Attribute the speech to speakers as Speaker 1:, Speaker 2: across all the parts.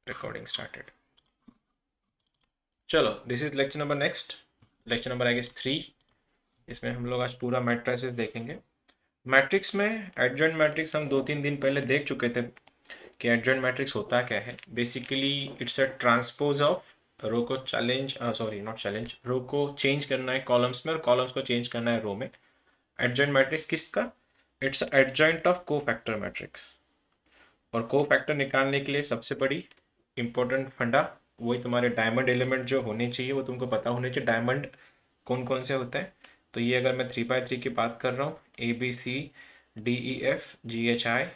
Speaker 1: Recording started. चलो, this is lecture number lecture number I guess 3। इसमें हम लोग आज पूरा मैट्रिसेस देखेंगे। मैट्रिक्स में एडजॉइंट मैट्रिक्स हम 2-3 दिन पहले देख चुके थे कि एडजॉइंट मैट्रिक्स होता क्या है। Basically it's a transpose of row को रो को चेंज करना है कॉलम्स में और कॉलम्स को चेंज करना है रो में। एडजॉइंट मैट्रिक्स किसका? इट्स एडजॉइंट ऑफ को फैक्टर मैट्रिक्स। और को फैक्टर निकालने के लिए सबसे बड़ी इंपॉर्टेंट फंडा वही तुम्हारे डायमंड एलिमेंट जो होने चाहिए वो तुमको पता होने चाहिए। डायमंड कौन कौन से होते हैं? तो ये अगर मैं 3x3 की बात कर रहा हूँ, ABCDEFGHI,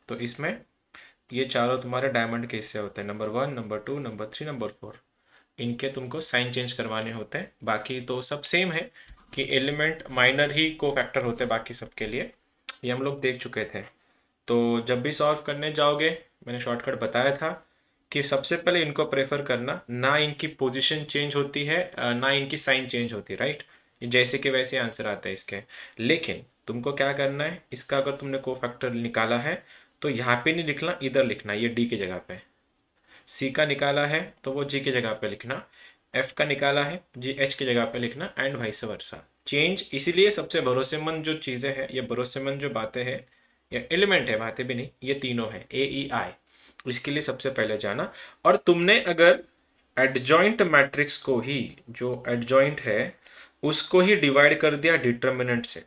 Speaker 1: तो इसमें ये चारों तुम्हारे डायमंड के हिस्से होते हैं। Number 1, number 2, number 3, number 4। इनके तुमको साइन चेंज करवाने होते हैं। बाकी तो सब सेम है कि एलिमेंट माइनर ही को फैक्टर होते हैं बाकी सबके लिए। ये हम लोग देख चुके थे। तो जब भी सॉल्व करने जाओगे, मैंने शॉर्टकट बताया था कि सबसे पहले इनको प्रेफर करना, ना इनकी पोजीशन चेंज होती है ना इनकी साइन चेंज होती है, राइट। जैसे कि वैसे आंसर आता है इसके। लेकिन तुमको क्या करना है, इसका अगर तुमने को फैक्टर निकाला है तो यहाँ पे नहीं लिखना, इधर लिखना, ये डी की जगह पे। सी का निकाला है तो वो जी की जगह पे लिखना। एफ का निकाला है जी एच की जगह पे लिखना, एंड वाइस वर्सा। चेंज इसीलिए सबसे भरोसेमंद जो चीज़ें हैं, ये भरोसेमंद जो बातें हैं या एलिमेंट है, बातें भी नहीं, ये तीनों है AEI। इसके लिए सबसे पहले जाना। और तुमने अगर एडजॉइंट मैट्रिक्स को ही, जो एडजॉइंट है उसको ही डिवाइड कर दिया डिटर्मिनेंट से,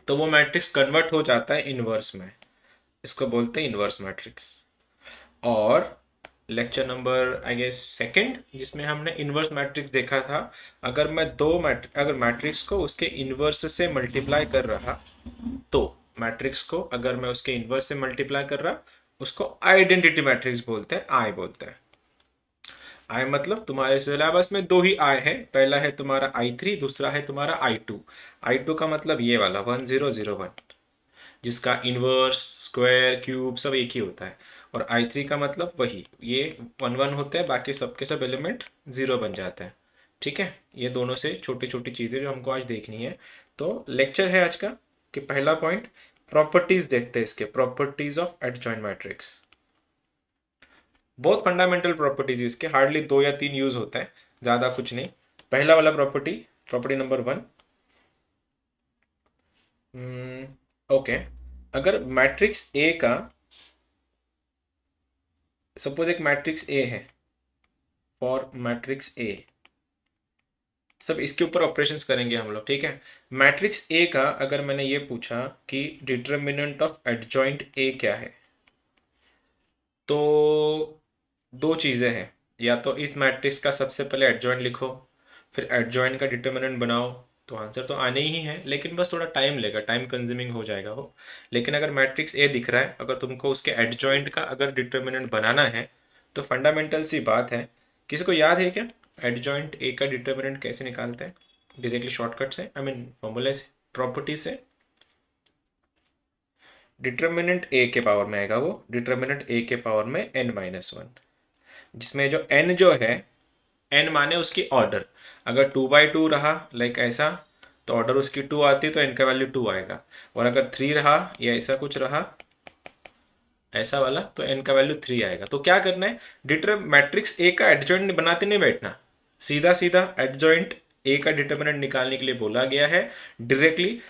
Speaker 1: तो वो मैट्रिक्स कन्वर्ट हो जाता है इनवर्स में। इसको बोलते हैं इनवर्स मैट्रिक्स। और lecture number I guess second, जिसमें हमने इनवर्स मैट्रिक्स देखा था, अगर मैट्रिक्स को उसके इनवर्स से मल्टीप्लाई कर रहा, तो मैट्रिक्स को अगर मैं उसके इनवर्स से मल्टीप्लाई कर रहा, उसको आइडेंटिटी मैट्रिक्स बोलते हैं, आई बोलते हैं। आई मतलब तुम्हारे सिलेबस में दो ही आई है, पहला है तुम्हारा I3, दूसरा है तुम्हारा I2। I2 का मतलब ये वाला 1001, जिसका इनवर्स स्क्वायर क्यूब सब एक ही होता है। और I3 का मतलब वही, ये 1 1 होते हैं, बाकी सबके सब एलिमेंट 0 बन जाते हैं। ठीक है, ये दोनों से छोटी छोटी चीज़ें जो हमको आज देखनी है। तो लेक्चर है आज का कि पहला पॉइंट प्रॉपर्टीज देखते हैं इसके, प्रॉपर्टीज ऑफ एडजॉइंट मैट्रिक्स। बहुत फंडामेंटल प्रॉपर्टीज इसके, हार्डली 2 या 3 यूज होता है, ज़्यादा कुछ नहीं। पहला वाला प्रॉपर्टी, प्रॉपर्टी नंबर 1। ओके, अगर मैट्रिक्स ए का, सपोज एक मैट्रिक्स ए है, फॉर मैट्रिक्स ए, सब इसके ऊपर ऑपरेशंस करेंगे हम लोग, ठीक है। मैट्रिक्स ए का अगर मैंने ये पूछा कि डिटर्मिनेंट ऑफ एडजॉइंट ए क्या है, तो दो चीज़ें हैं। या तो इस मैट्रिक्स का सबसे पहले एडजॉइंट लिखो, फिर एडजॉइंट का डिटर्मिनेंट बनाओ, तो आंसर तो आने ही है, लेकिन बस थोड़ा टाइम लेगा, टाइम कंज्यूमिंग हो जाएगा वो। लेकिन अगर मैट्रिक्स ए दिख रहा है, अगर तुमको उसके एडजॉइंट का अगर डिटर्मिनेंट बनाना है, तो फंडामेंटल सी बात है। किसी को याद है क्या एडजॉइंट ए का डिटर्मिनेंट कैसे निकालते हैं? डायरेक्टली शॉर्टकट से, आई मीन फॉर्मूले से, प्रॉपर्टी से। डिटर्मिनेंट ए के पावर में आएगा वो, डिटर्मिनेंट ए के पावर में n-1, जिसमें जो n जो है, n माने उसकी ऑर्डर। अगर 2/2 रहा लाइक ऐसा, तो ऑर्डर उसकी 2 आती, तो n का वैल्यू 2 आएगा। और अगर 3 रहा या ऐसा कुछ रहा, ऐसा वाला, तो n का वैल्यू 3 आएगा। तो क्या करना है, मैट्रिक्स ए का एडजॉइंट बनाते नहीं बैठना, सीधा सीधा एडजॉइंट ए का डिटर्मिनेंट निकालने के लिए बोला गया है। डायरेक्टली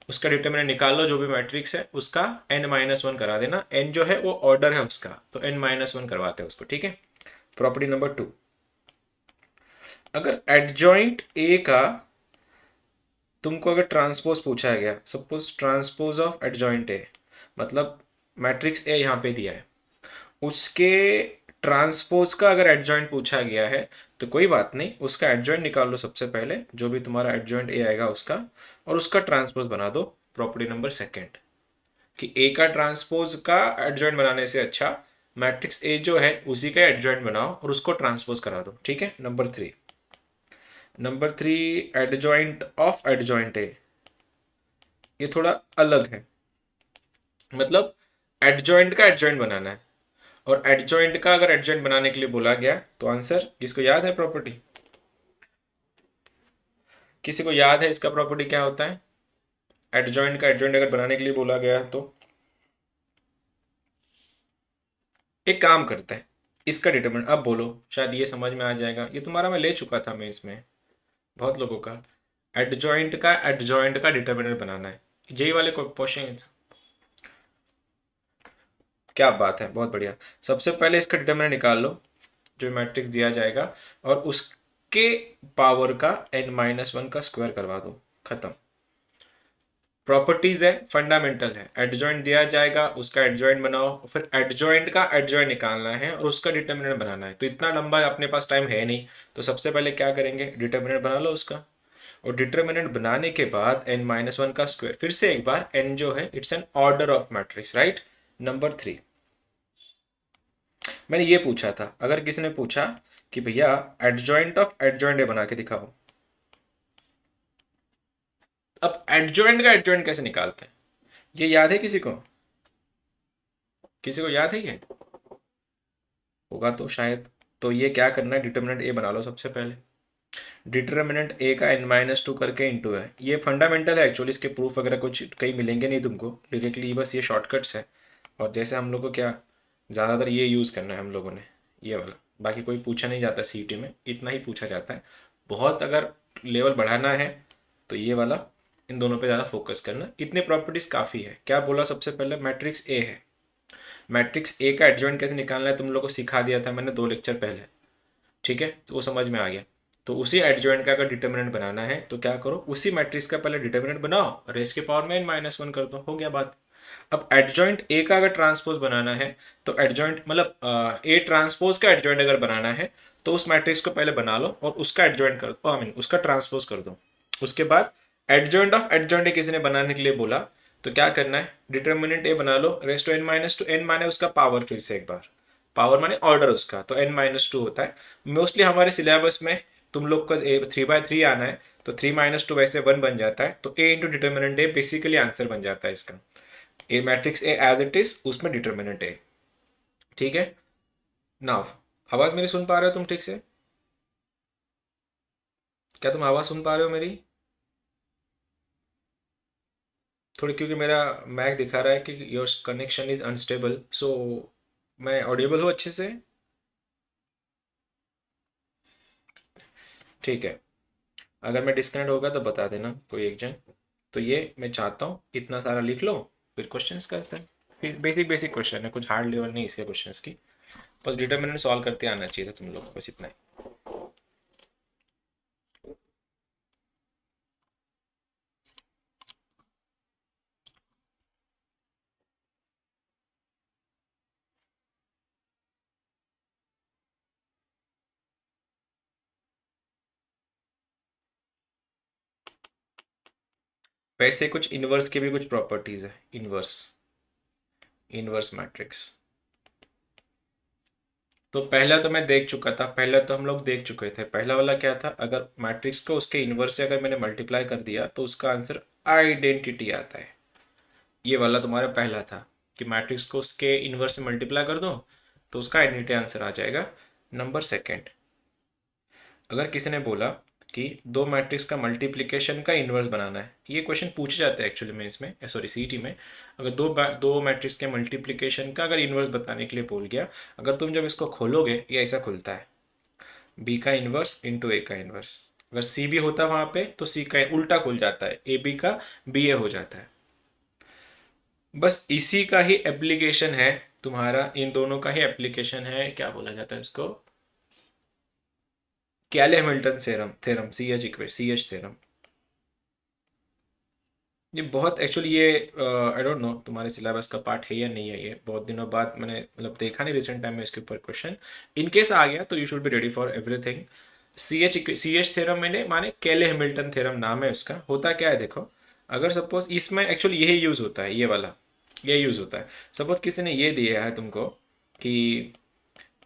Speaker 1: उसका डिटर्मिनेंट निकाल लो, जो भी मैट्रिक्स है उसका n-1 करा देना। n जो है वो ऑर्डर है उसका, तो n-1 करवाते हैं उसको, ठीक है। प्रॉपर्टी नंबर 2, अगर एडजॉइंट ए का तुमको अगर ट्रांसपोज पूछा गया, suppose transpose of adjoint A, मतलब मैट्रिक्स ए यहाँ पे दिया है, उसके ट्रांसपोज का अगर एडजॉइंट पूछा गया है, तो कोई बात नहीं, उसका एडजॉइंट निकाल लो सबसे पहले, जो भी तुम्हारा एडजॉइंट ए आएगा उसका, और उसका ट्रांसपोज बना दो। प्रॉपर्टी नंबर सेकेंड, कि ए का ट्रांसपोज का एडजॉइंट बनाने से अच्छा मैट्रिक्स ए जो है उसी का एडजॉइंट बनाओ और उसको ट्रांसपोज करा दो, ठीक है। Number 3 adjoint of adjoint A, ये थोड़ा अलग है। मतलब एडजॉइंट का एडजॉइंट बनाना है, और एडजॉइंट का अगर एडजॉइंट बनाने के लिए बोला गया, तो आंसर, किसको याद है प्रॉपर्टी? किसी को याद है इसका प्रॉपर्टी क्या होता है? एडजॉइंट का एडजॉइंट अगर बनाने के लिए बोला गया तो एक काम करते हैं, इसका डिटरमिनेंट अब बोलो, शायद ये समझ में आ जाएगा। ये तुम्हारा मैं ले चुका था मैं इसमें बहुत लोगों का। एडजॉइंट का डिटरमिनेंट बनाना है, यही वाले को क्वेश्चन। क्या बात है, बहुत बढ़िया। सबसे पहले इसका डिटरमिनेंट निकाल लो, जो मैट्रिक्स दिया जाएगा, और उसके पावर का n-1 का स्क्वायर करवा दो, खत्म। प्रॉपर्टीज है, फंडामेंटल है। एडजॉइंट दिया जाएगा, उसका एडजॉइंट बनाओ, फिर एडजॉइंट का एडजॉइंट निकालना है और उसका डिटरमिनेंट बनाना है। तो इतना लंबा अपने पास टाइम है नहीं, तो सबसे पहले क्या करेंगे, डिटरमिनेंट बना लो उसका। और डिटरमिनेंट बनाने के बाद n-1 का स्क्वायर, फिर से एक बार, n जो है it's an order of matrix, right. Number 3, मैंने ये पूछा था, अगर किसी ने पूछा कि भैया एडजॉइंट ऑफ एडजॉइंट बना के दिखाओ, अब एडजॉइंट का एडजॉइंट कैसे निकालते हैं, ये याद है किसी को? किसी को याद है ये? होगा तो शायद। तो ये क्या करना है, डिटर्मिनेंट ए बना लो सबसे पहले। डिटर्मिनेंट ए का n-2 करके इंटू है, ये फंडामेंटल है एक्चुअली, इसके प्रूफ वगैरह कुछ कहीं मिलेंगे नहीं तुमको डायरेक्टली, बस ये शॉर्टकट्स है। और जैसे हम लोग को क्या ज़्यादातर ये यूज़ करना है हम लोगों ने, ये वाला। बाकी कोई पूछा नहीं जाता सीईटी में, इतना ही पूछा जाता है। बहुत अगर लेवल बढ़ाना है तो ये वाला, इन दोनों पे ज़्यादा फोकस करना। इतने प्रॉपर्टीज़ काफ़ी है। क्या बोला सबसे पहले, मैट्रिक्स ए है, मैट्रिक्स ए का एडजॉइंट कैसे निकालना है तुम लोग को सिखा दिया था मैंने 2 लेक्चर पहले, ठीक है, तो वो समझ में आ गया। तो उसी एडजॉइंट का अगर डिटर्मिनेंट बनाना है तो क्या करो, उसी मैट्रिक्स का पहले डिटर्मिनेंट बनाओ और इसके पावर में n-1 कर दो, हो गया बात। अब एडजॉइंट ए का अगर ट्रांसपोज बनाना है, तो एडजॉइंट मतलब ए ट्रांसपोज का एडजॉइंट अगर बनाना है, तो उस मैट्रिक्स को पहले बना लो और उसका एडजॉइंट कर दो, आई मीन उसका ट्रांसपोज कर दो। उसके बाद एडजॉइंट ऑफ एडजॉइंट किसी ने बनाने के लिए बोला, तो क्या करना है, डिटर्मिनेंट ए बना लो, रेस टू n-2, n माने उसका पावर, फिर से एक बार पावर माने ऑर्डर उसका, तो n-2 होता है। मोस्टली हमारे सिलेबस में तुम लोग का 3/3 आना है, तो 3-2 वैसे 1 बन जाता है, तो a into determinant A basically answer बन जाता है इसका। A matrix A as it is, उसमें डिटर्मिनेंट ए, ठीक है। नाउ आवाज मेरी सुन पा रहे हो तुम ठीक से? क्या तुम आवाज सुन पा रहे हो मेरी? थोड़ी, क्योंकि मेरा मैक दिखा रहा है कि योर कनेक्शन इज अनस्टेबल, सो मैं ऑडिबल हूँ अच्छे से? ठीक है, अगर मैं डिस्कनेक्ट होगा तो बता देना कोई एक जन। तो ये मैं चाहता हूँ इतना सारा लिख लो, फिर क्वेश्चंस करते हैं। फिर बेसिक बेसिक क्वेश्चन है, कुछ हार्ड लेवल नहीं इसके क्वेश्चंस की, बस डिटर्मिनेंट सॉल्व करते आना चाहिए था तुम लोग को, बस इतना ही। वैसे कुछ इनवर्स के भी कुछ प्रॉपर्टीज है, इनवर्स, इनवर्स मैट्रिक्स। तो पहला तो मैं देख चुका था, पहला तो हम लोग देख चुके थे। पहला वाला क्या था, अगर मैट्रिक्स को उसके इनवर्स से अगर मैंने मल्टीप्लाई कर दिया तो उसका आंसर आइडेंटिटी आता है। ये वाला तुम्हारा पहला था कि मैट्रिक्स को उसके इनवर्स से मल्टीप्लाई कर दो तो उसका आइडेंटिटी आंसर आ जाएगा। नंबर सेकंड, अगर किसी ने बोला कि दो मैट्रिक्स का मल्टीप्लिकेशन का इन्वर्स बनाना है, ये क्वेश्चन पूछे जाते हैं एक्चुअली में इसमें, सॉरी सीईटी में। अगर दो मैट्रिक्स के मल्टीप्लिकेशन का अगर इन्वर्स बताने के लिए बोल गया, अगर तुम जब इसको खोलोगे ये ऐसा खुलता है, बी का इन्वर्स इंटू ए का इन्वर्स। अगर सी भी होता वहां पे तो सी का उल्टा खुल जाता है, ए बी का बी ए हो जाता है। बस इसी का ही एप्लीकेशन है तुम्हारा, इन दोनों का ही एप्लीकेशन है, क्या बोला जाता है इसको, Cayley Hamilton theorem, C H theorem. ये बहुत एक्चुअली ये आई डोंट नो तुम्हारे सिलेबस का पार्ट है या नहीं है, ये बहुत दिनों बाद मैंने मतलब देखा नहीं रिसेंट टाइम में इसके ऊपर क्वेश्चन। इन केस आ गया तो you should be ready for everything. C H theorem मैंने माने केले हैमिल्टन थ्योरम नाम है उसका। होता क्या है देखो, अगर सपोज इसमें एक्चुअली यही यूज होता है, ये वाला ये यूज होता है। सपोज किसी ने ये दिया है तुमको कि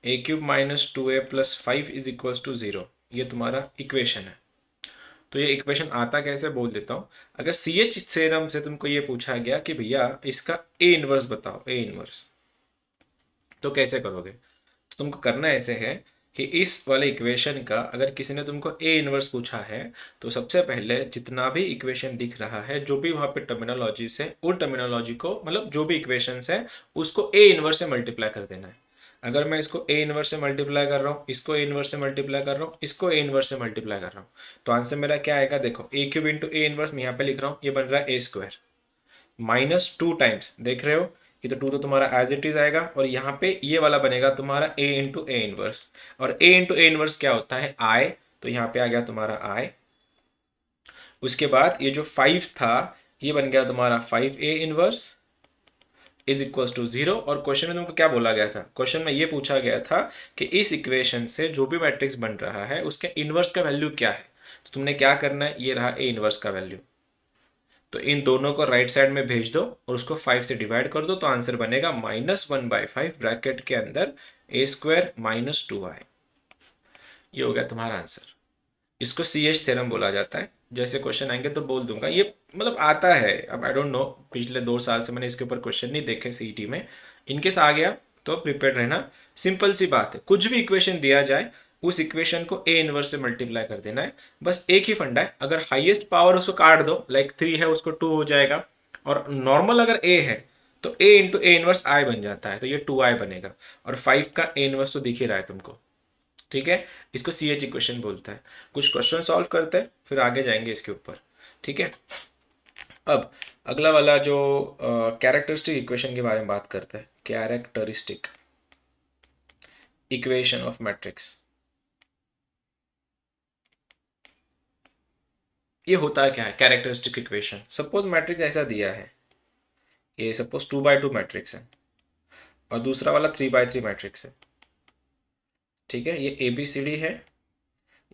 Speaker 1: a³ - 2a + 5 is equals to 0, ये तुम्हारा इक्वेशन है। तो ये इक्वेशन आता कैसे बोल देता हूँ। अगर सी एच थ्योरम से तुमको ये पूछा गया कि भैया इसका ए इनवर्स बताओ, ए इनवर्स, तो कैसे करोगे? तो तुमको करना ऐसे है कि इस वाले इक्वेशन का अगर किसी ने तुमको ए इनवर्स पूछा है, तो सबसे पहले जितना भी इक्वेशन दिख रहा है, जो भी वहाँ पे टर्मिनोलॉजी है, उन टर्मिनोलॉजी को मतलब जो भी इक्वेशंस है उसको ए इनवर्स से मल्टीप्लाई कर देना है। अगर मैं इसको ए इनवर्स से मल्टीप्लाई कर रहा हूँ, इसको ए इनवर्स से मल्टीप्लाई कर रहा हूँ, इसको ए इनवर्स से मल्टीप्लाई कर रहा हूँ, तो आंसर मेरा क्या आएगा? देखो ए क्यूब इंटू ए इनवर्स मैं यहाँ पे लिख रहा हूँ, ये बन रहा है ए स्क्वायर माइनस 2 टाइम्स, देख रहे हो? ये तो 2 तो तुम्हारा एज इट इज आएगा, और यहाँ पे ये वाला बनेगा तुम्हारा ए इंटू ए इनवर्स, और ए इंटू ए इनवर्स क्या होता है? आई, तो यहाँ पे आ गया तुम्हारा आई। उसके बाद ये जो 5 था ये बन गया तुम्हारा 5 A inverse is equals to 0। और क्वेश्चन में तुमको क्या बोला गया था? क्वेश्चन में ये पूछा गया था कि इस इक्वेशन से जो भी मैट्रिक्स बन रहा है उसके इनवर्स का वैल्यू क्या है। तो तुमने क्या करना है, ये रहा ए इनवर्स का वैल्यू, तो इन दोनों को राइट साइड में भेज दो और उसको 5 से डिवाइड कर दो, तो आंसर बनेगा -1/5 ब्रैकेट के अंदर ए स्क्वायर माइनस 2i। ये हो गया तुम्हारा आंसर। इसको सी एच थ्योरम बोला जाता है। जैसे क्वेश्चन आएंगे तो बोल दूंगा, ये मतलब आता है। अब आई डोंट नो, पिछले 2 साल से मैंने इसके ऊपर क्वेश्चन नहीं देखे सीईटी में। इनकेस आ गया तो प्रिपेयर रहना। सिंपल सी बात है, कुछ भी इक्वेशन दिया जाए उस इक्वेशन को ए इनवर्स से मल्टीप्लाई कर देना है, बस एक ही फंडा है। अगर हाईएस्ट पावर उसको काट दो, लाइक 3 है उसको 2 हो जाएगा, और नॉर्मल अगर ए है तो ए इंटू ए इनवर्स आई बन जाता है, तो ये 2i बनेगा। और 5 का ए इनवर्स तो दिख ही रहा है तुमको, ठीक है? इसको सी एच इक्वेशन बोलता है। कुछ क्वेश्चन सॉल्व करते हैं फिर आगे जाएंगे इसके ऊपर, ठीक है? अब अगला वाला जो कैरेक्टरिस्टिक इक्वेशन के बारे में बात करते हैं, कैरेक्टरिस्टिक इक्वेशन ऑफ मैट्रिक्स। ये होता है क्या है कैरेक्टरिस्टिक इक्वेशन? सपोज मैट्रिक्स ऐसा दिया है, ये सपोज 2x2 मैट्रिक्स है और दूसरा वाला 3x3 मैट्रिक्स है, ठीक है? ये ए बी सी डी है,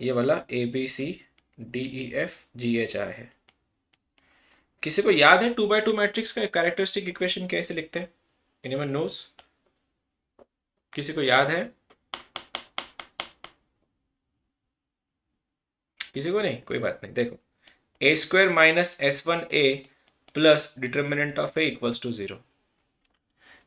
Speaker 1: ये वाला A B C D E F G H I है। किसी को याद है 2x2 मैट्रिक्स का कैरेक्टरिस्टिक इक्वेशन कैसे लिखते हैं? Anyone nose? किसी को याद है? किसी को नहीं? कोई बात नहीं। देखो, A square minus S one A plus determinant of A equals to 0।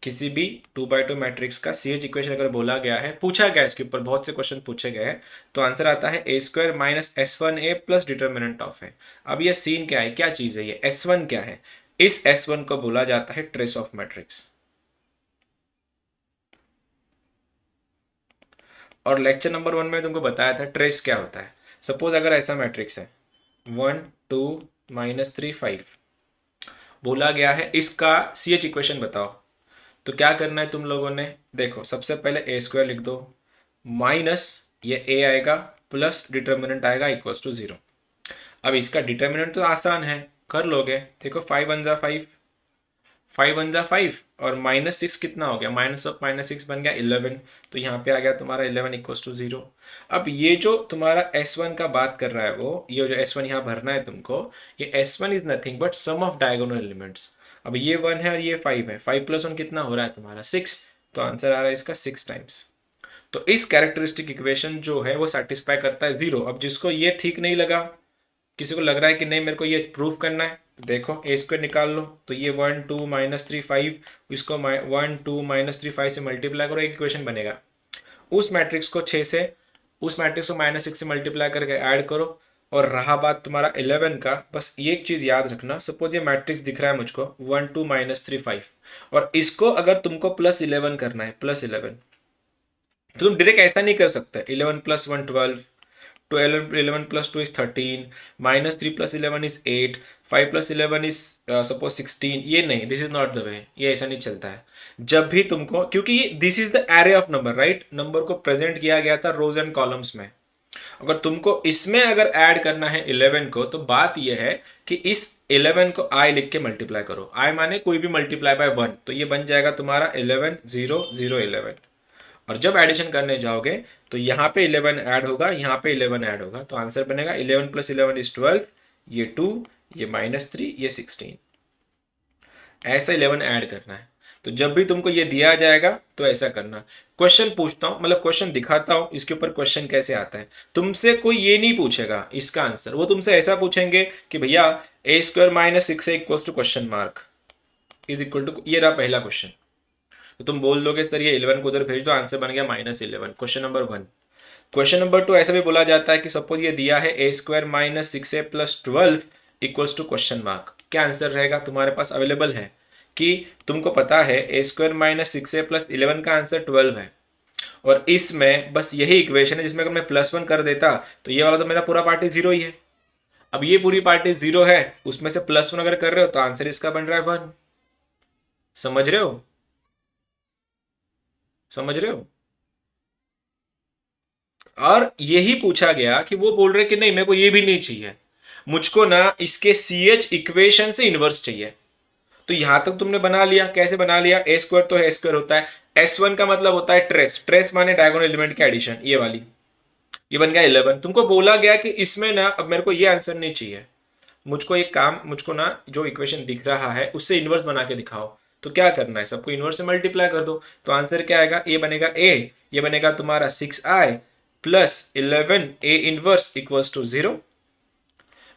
Speaker 1: किसी भी 2x2 मैट्रिक्स का सी एच इक्वेशन अगर बोला गया है, पूछा गया है, इसके ऊपर बहुत से क्वेश्चन पूछे गए हैं, तो आंसर आता है A square minus S one A plus determinant of A. अब ये सीन क्या है, क्या चीज है ये एस वन क्या है? इस एस वन को बोला जाता है ट्रेस ऑफ मैट्रिक्स। और लेक्चर नंबर 1 में तुमको बताया था ट्रेस क्या होता है। सपोज अगर ऐसा मैट्रिक्स है 1 2 -3 5, बोला गया है इसका सी एच इक्वेशन बताओ, तो क्या करना है तुम लोगों ने? देखो, सबसे पहले ए स्क्वायर लिख दो, माइनस ये ए आएगा प्लस डिटर्मिनेंट आएगा इक्वल्स टू 0। अब इसका डिटर्मिनेंट तो आसान है, कर लोगे। देखो 5 1 जा 5, 5 1 जा 5, और -6 कितना हो गया? माइनस ऑफ -6 बन गया 11, तो यहाँ पे आ गया तुम्हारा 11 इक्वल्स टू 0। अब ये जो तुम्हारा S1 का बात कर रहा है वो, ये जो S1 यहाँ भरना है तुमको, ये S1 is nothing but sum of diagonal elements. अब ये 1 है और ये 5 है, 5 + 1 कितना हो रहा है तुम्हारा? 6, तो आंसर आ रहा है इसका 6 टाइम्स। तो इस कैरेक्टरिस्टिक इक्वेशन जो है वो सेटिस्फाई करता है 0। अब जिसको ये ठीक नहीं लगा, किसी को लग रहा है कि नहीं मेरे को ये प्रूव करना है, तो देखो ए स्क्वायर निकाल लो, तो ये 1 2 -3 5, इसको 1 2 -3 5 से मल्टीप्लाई करो, एक इक्वेशन बनेगा। उस मैट्रिक्स को 6 से, उस मैट्रिक्स को -6 से मल्टीप्लाई करके ऐड करो। और रहा बात तुम्हारा 11 का, बस ये एक चीज़ याद रखना, सपोज ये मैट्रिक्स दिख रहा है मुझको 1 2 -3 5, और इसको अगर तुमको +11 करना है, +11, तो तुम डायरेक्ट ऐसा नहीं कर सकते। 11 + 1 12, 11 + 2 is 13, -3 + 11 is 8, 5 + 11 is सपोज 16। ये नहीं, this is not the way, ये ऐसा नहीं चलता है। जब भी तुमको, क्योंकि ये this is the array of number, right? Number को प्रेजेंट किया गया था रोज एंड कॉलम्स में। अगर तुमको इसमें अगर ऐड करना है 11 को, तो बात यह है कि इस 11 को i लिख के मल्टीप्लाई करो। i माने कोई भी मल्टीप्लाई बाय 1, तो ये बन जाएगा तुम्हारा 11 0 0 11। और जब एडिशन करने जाओगे तो यहाँ पे 11 ऐड होगा, यहाँ पे 11 ऐड होगा, तो आंसर बनेगा 11 + 11 is 12, ये 2, ये -3, ये 16। ऐसा 11 ऐड करना है। तो जब भी तुमको ये दिया जाएगा तो ऐसा करना। क्वेश्चन पूछता हूँ, मतलब क्वेश्चन दिखाता हूँ, इसके ऊपर क्वेश्चन कैसे आता है। तुमसे कोई ये नहीं पूछेगा इसका आंसर, वो तुमसे ऐसा पूछेंगे कि भैया a² - 6a equals to question mark is equal to, ये रहा पहला क्वेश्चन। तो तुम बोल दोगे सर ये 11 को उधर भेज दो, आंसर बन गया -11, क्वेश्चन नंबर 1। क्वेश्चन नंबर 2 ऐसा भी बोला जाता है कि सपोज ये दिया है a² - 6a + 12 equals to question mark. क्या आंसर रहेगा तुम्हारे पास अवेलेबल है कि तुमको पता है a² - 6a + 11 का आंसर 12 है, और इसमें बस यही इक्वेशन है जिसमें अगर मैं +1 कर देता तो ये वाला तो मेरा पूरा पार्टी जीरो ही है। अब ये पूरी पार्टी जीरो है, उसमें से +1 अगर कर रहे हो तो आंसर इसका बन रहा है 1। समझ रहे हो? समझ रहे हो? और यही पूछा गया कि वो बोल रहे कि नहीं मेरे को ये भी नहीं चाहिए, मुझको ना इसके CH इक्वेशन से इनवर्स चाहिए। तो यहां तक तुमने बना लिया। कैसे बना लिया? ए स्क्वायर तो ए स्क्वायर होता है, S1 का मतलब होता है ट्रेस, ट्रेस माने डायगोनल एलिमेंट के एडिशन, ये वाली, ये बन गया 11। तुमको बोला गया कि इसमें ना अब मेरे को ये आंसर नहीं चाहिए, मुझको एक काम, मुझको ना जो इक्वेशन दिख रहा है उससे इनवर्स बना के दिखाओ। तो क्या करना है? सबको इनवर्स से मल्टीप्लाई कर दो। तो आंसर क्या आएगा? ए बनेगा ए, ये बनेगा तुम्हारा 6i plus 11 A inverse equals to 0।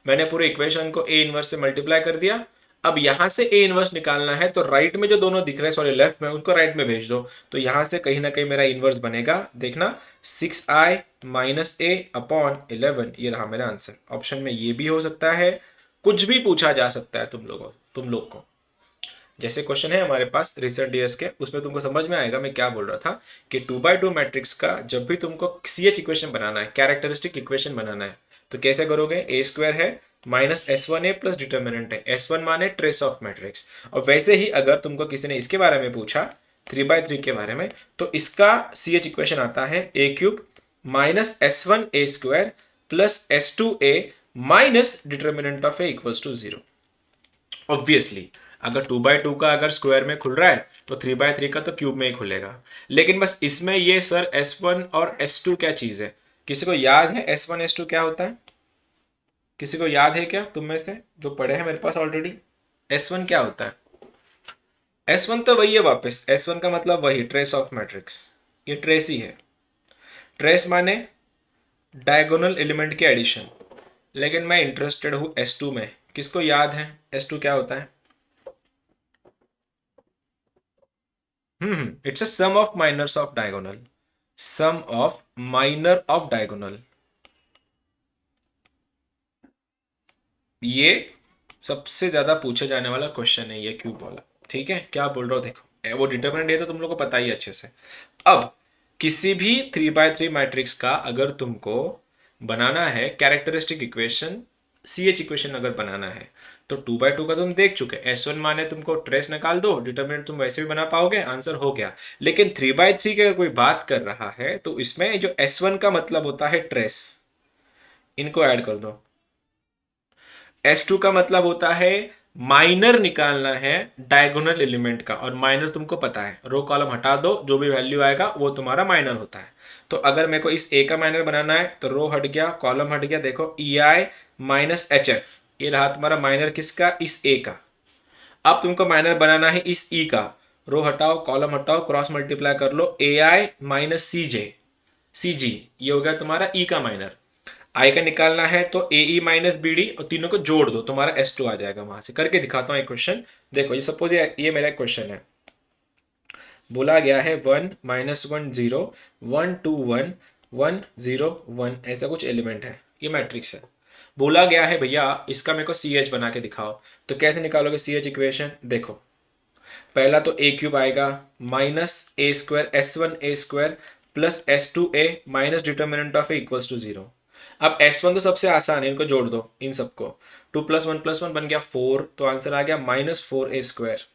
Speaker 1: मैंने पूरे इक्वेशन को ए इनवर्स से मल्टीप्लाई कर दिया। अब यहां से ए इनवर्स निकालना है तो राइट में जो दोनों दिख रहे हैं, सॉरी लेफ्ट में, उनको राइट में भेज दो। तो यहां से कहीं ना कहीं मेरा इनवर्स बनेगा, देखना, 6i माइनस ए अपॉन 11, ये रहा मेरा आंसर। ऑप्शन में ये भी हो सकता है, कुछ भी पूछा जा सकता है तुम लोग को। जैसे क्वेश्चन है हमारे पास रिसेंट ईयर्स के, उसमें तुमको समझ में आएगा मैं क्या बोल रहा था कि 2x2 मैट्रिक्स का जब भी तुमको CH इक्वेशन बनाना है, कैरेक्टरिस्टिक इक्वेशन बनाना है, तो कैसे करोगे? ए स्क्वायर है माइनस S1a प्लस डिटर्मिनेंट है, S1 माने ट्रेस ऑफ मैट्रिक्स। और वैसे ही अगर तुमको किसी ने इसके बारे में पूछा 3x3 के बारे में, तो इसका CH इक्वेशन आता है a³ minus S1a² plus S2a minus determinant of a equals to 0। Obviously अगर 2x2 का अगर स्क्वायर में खुल रहा है तो 3x3 का तो क्यूब में ही खुलेगा। लेकिन बस इसमें ये सर S1 और S2 क्या चीज है? किसी को याद है S1 S2 क्या होता है? किसी को याद है क्या तुम में से जो पढ़े हैं मेरे पास ऑलरेडी? S1 क्या होता है? S1 तो वही है, वापस S1 का मतलब वही ट्रेस ऑफ मैट्रिक्स, ये ट्रेस ही है। ट्रेस माने डायगोनल एलिमेंट के एडिशन। लेकिन मैं इंटरेस्टेड हूं S2 में। किसको याद है S2 क्या होता है? It's a sum of minors of diagonal, sum of minor of diagonal. ये सबसे ज्यादा पूछे जाने वाला क्वेश्चन है ये क्यूब वाला। ठीक है, क्या बोल रहा हूं देखो, वो डिटर्मिनेंट है तो तुम लोग को पता ही है अच्छे से। अब किसी भी 3x3 मैट्रिक्स का अगर तुमको बनाना है कैरेक्टरिस्टिक इक्वेशन, CH इक्वेशन अगर बनाना है, तो 2x2 का तुम देख चुके, S1 माने तुमको ट्रेस निकाल दो, डिटर्मिनेंट तुम वैसे भी बना पाओगे, आंसर हो गया। लेकिन 3x3 की अगर कोई बात कर रहा है तो इसमें जो S1 का मतलब होता है ट्रेस, इनको ऐड कर दो। S2 का मतलब होता है माइनर निकालना है डायगोनल एलिमेंट का, और माइनर तुमको पता है, रो कॉलम हटा दो, जो भी वैल्यू आएगा वो तुम्हारा माइनर होता है। तो अगर मेरे को इस ए का माइनर बनाना है तो रो हट गया, कॉलम हट गया, देखो EI माइनस HF, ये रहा तुम्हारा माइनर किसका? इस ए का। अब तुमको माइनर बनाना है इस ई का, रो हटाओ, कॉलम हटाओ, क्रॉस मल्टीप्लाई कर लो, AI माइनस CG, ये हो गया तुम्हारा ई का माइनर। आई का निकालना है तो AE माइनस BD, और तीनों को जोड़ दो, तुम्हारा S2 आ जाएगा। वहां से करके दिखाता हूं एक क्वेश्चन। देखो ये सपोज ये मेरा क्वेश्चन है, बोला गया है 1 माइनस 1 0 1 2 1 1 0 1, ऐसा कुछ एलिमेंट है, ये मैट्रिक्स है। बोला गया है भैया इसका मेरे को CH बना के दिखाओ। तो कैसे निकालोगे CH इक्वेशन? देखो पहला तो a³ आएगा minus a² S1a² plus S2a minus determinant of a equals to 0। अब S1 तो सबसे आसान है, इनको जोड़ दो इन सबको, 2 प्लस 1 बन गया 4, तो आंसर आ गया -4a²।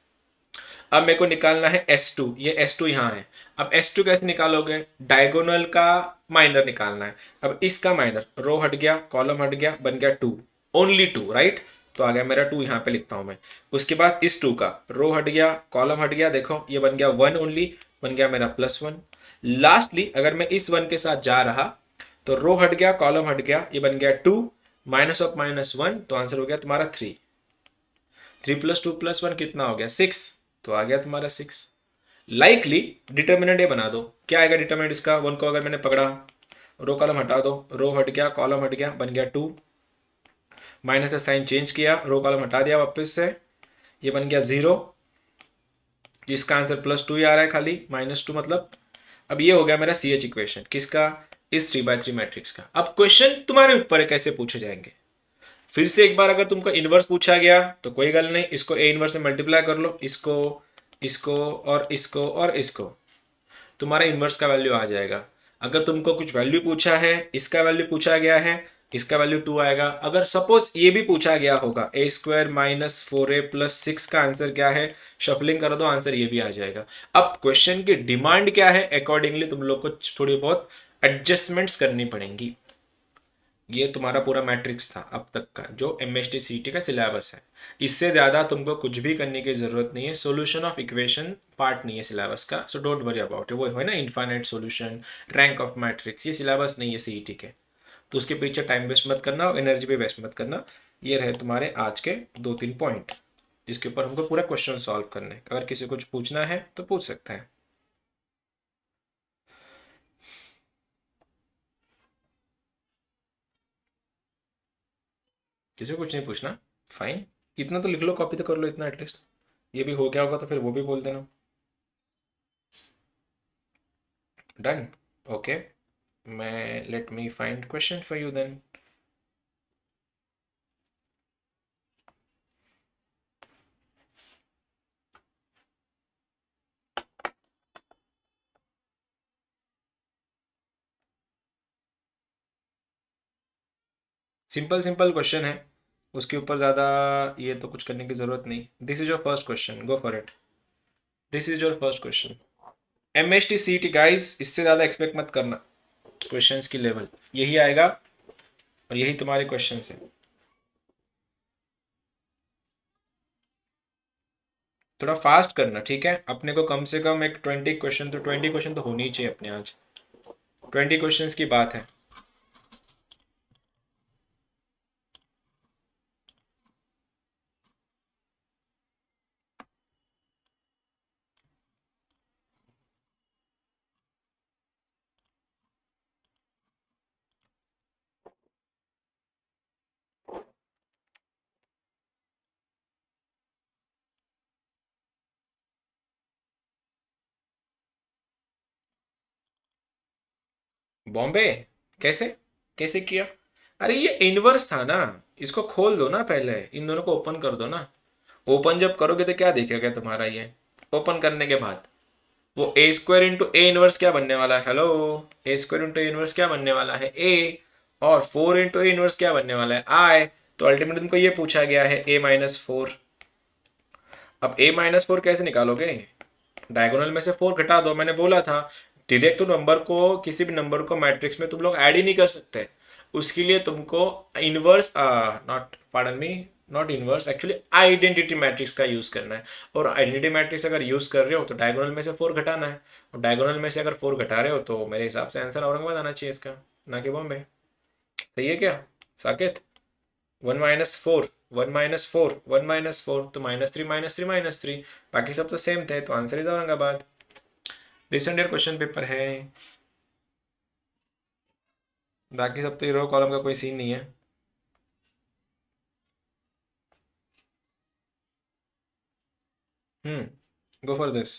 Speaker 1: अब मेरे को निकालना है S2, ये S2 यहाँ है। अब S2 कैसे निकालोगे? डायगोनल का माइनर निकालना है। अब इसका माइनर, रो हट गया, कॉलम हट गया, बन गया 2, ओनली 2, राइट? तो आ गया मेरा 2, यहाँ पे लिखता हूं मैं। उसके बाद इस 2 का रो हट गया, कॉलम हट गया, देखो ये बन गया 1 ओनली, बन गया मेरा +1। लास्टली अगर मैं इस 1 के साथ जा रहा तो रो हट गया, कॉलम हट गया, ये बन गया 2 माइनस ऑफ -1, तो आंसर हो गया तुम्हारा 3। 3 + 2 + 1 कितना हो गया? 6, तो आ गया तुम्हारा 6। लाइकली डिटर्मिनेंट ये बना दो, क्या आएगा डिटर्मिनेंट इसका? 1 को अगर मैंने पकड़ा, रो कॉलम हटा दो, रो हट गया, कॉलम हट गया, बन गया 2, माइनस का साइन चेंज किया, रो कॉलम हटा दिया वापस से, ये बन गया 0, जिसका आंसर +2 ही आ रहा है खाली, -2 मतलब। अब ये हो गया मेरा CH इक्वेशन किसका? इस 3x3 मैट्रिक्स का। अब क्वेश्चन तुम्हारे ऊपर है कैसे पूछे जाएंगे। फिर से एक बार अगर तुमको इनवर्स पूछा गया तो कोई गल नहीं, इसको A इनवर्स से मल्टीप्लाई कर लो, इसको, इसको और इसको और इसको। तुम्हारा इन्वर्स का वैल्यू आ जाएगा। अगर तुमको कुछ वैल्यू पूछा है, इसका वैल्यू पूछा गया है, इसका वैल्यू 2 आएगा। अगर सपोज ये भी पूछा गया होगा ए स्क्वायर माइनस 4a+6 का आंसर क्या है, शफलिंग कर दो, आंसर ये भी आ जाएगा। अब क्वेश्चन की डिमांड क्या है, अकॉर्डिंगली तुम लोग को थोड़ी बहुत एडजस्टमेंट्स करनी पड़ेंगी। ये तुम्हारा पूरा मैट्रिक्स था अब तक का जो एमएसटी सीटी का सिलेबस है। इससे ज़्यादा तुमको कुछ भी करने की ज़रूरत नहीं है। सॉल्यूशन ऑफ इक्वेशन पार्ट नहीं है सिलेबस का, so don't worry about it. वो है ना infinite solution, rank of matrix, ये सिलेबस नहीं है सीईटी के। तो उसके पीछे टाइम वेस्ट मत करना और एनर्जी भी वेस्ट मत करना। ये रहे तुम्हारे आज के 2-3 पॉइंट जिसके ऊपर हमको पूरा क्वेश्चन सॉल्व करने। अगर किसी को कुछ पूछना है तो पूछ सकता है। किसी को कुछ नहीं पूछना, फाइन। इतना तो लिख लो, कॉपी तो कर लो इतना एटलीस्ट। ये भी हो गया होगा तो फिर वो भी बोल देना। Done, okay. मैं let me find question for you then. Simple simple question है, उसके ऊपर ज़्यादा ये तो कुछ करने की ज़रूरत नहीं। This is your first question, go for it. This is your first question. M H T C T guys, इससे ज़्यादा एक्सपेक्ट मत करना। क्वेश्चंस की लेवल यही आएगा और यही तुम्हारे क्वेश्चन है। थोड़ा फास्ट करना, ठीक है। अपने को कम से कम एक 20 क्वेश्चन तो 20 क्वेश्चन तो होनी ही चाहिए अपने आज। 20 क्वेश्चंस की बात है। बॉम्बे, कैसे कैसे किया? अरे ये इनवर्स था ना, इसको खोल दो ना, पहले इन दोनों को ओपन कर दो ना। ओपन जब करोगे तो क्या दिखेगा तुम्हारा ये? ओपन करने के बाद वो ए स्क्वायर इंटू ए इनवर्स क्या बनने वाला है? Hello, A square into A inverse क्या बनने वाला है? ए। और 4 इंटू ए इनवर्स क्या बनने वाला है? आई। तो अल्टीमेटली तुमको ये पूछा गया है a-4। अब a-4 कैसे निकालोगे? डायगोनल में से 4 घटा दो। मैंने बोला था डायरेक्ट तो नंबर को, किसी भी नंबर को मैट्रिक्स में तुम लोग ऐड ही नहीं कर सकते। उसके लिए तुमको inverse, not, pardon me, not inverse, actually identity matrix का यूज करना है। और आइडेंटिटी मैट्रिक्स अगर यूज कर रहे हो तो डायगोनल में से 4 घटाना है। और डायगोनल में से अगर 4 घटा रहे हो तो मेरे हिसाब से आंसर औरंगाबाद आना चाहिए इसका, ना कि बॉम्बे। सही है क्या साकेत? 1-4, 1-4, 1-4 तो -3, -3, -3। बाकी सब तो सेम थे, तो answer is Aurangabad. Recent year question paper है। बाकी सब तो ये रो कॉलम का कोई सीन नहीं है। Go for this.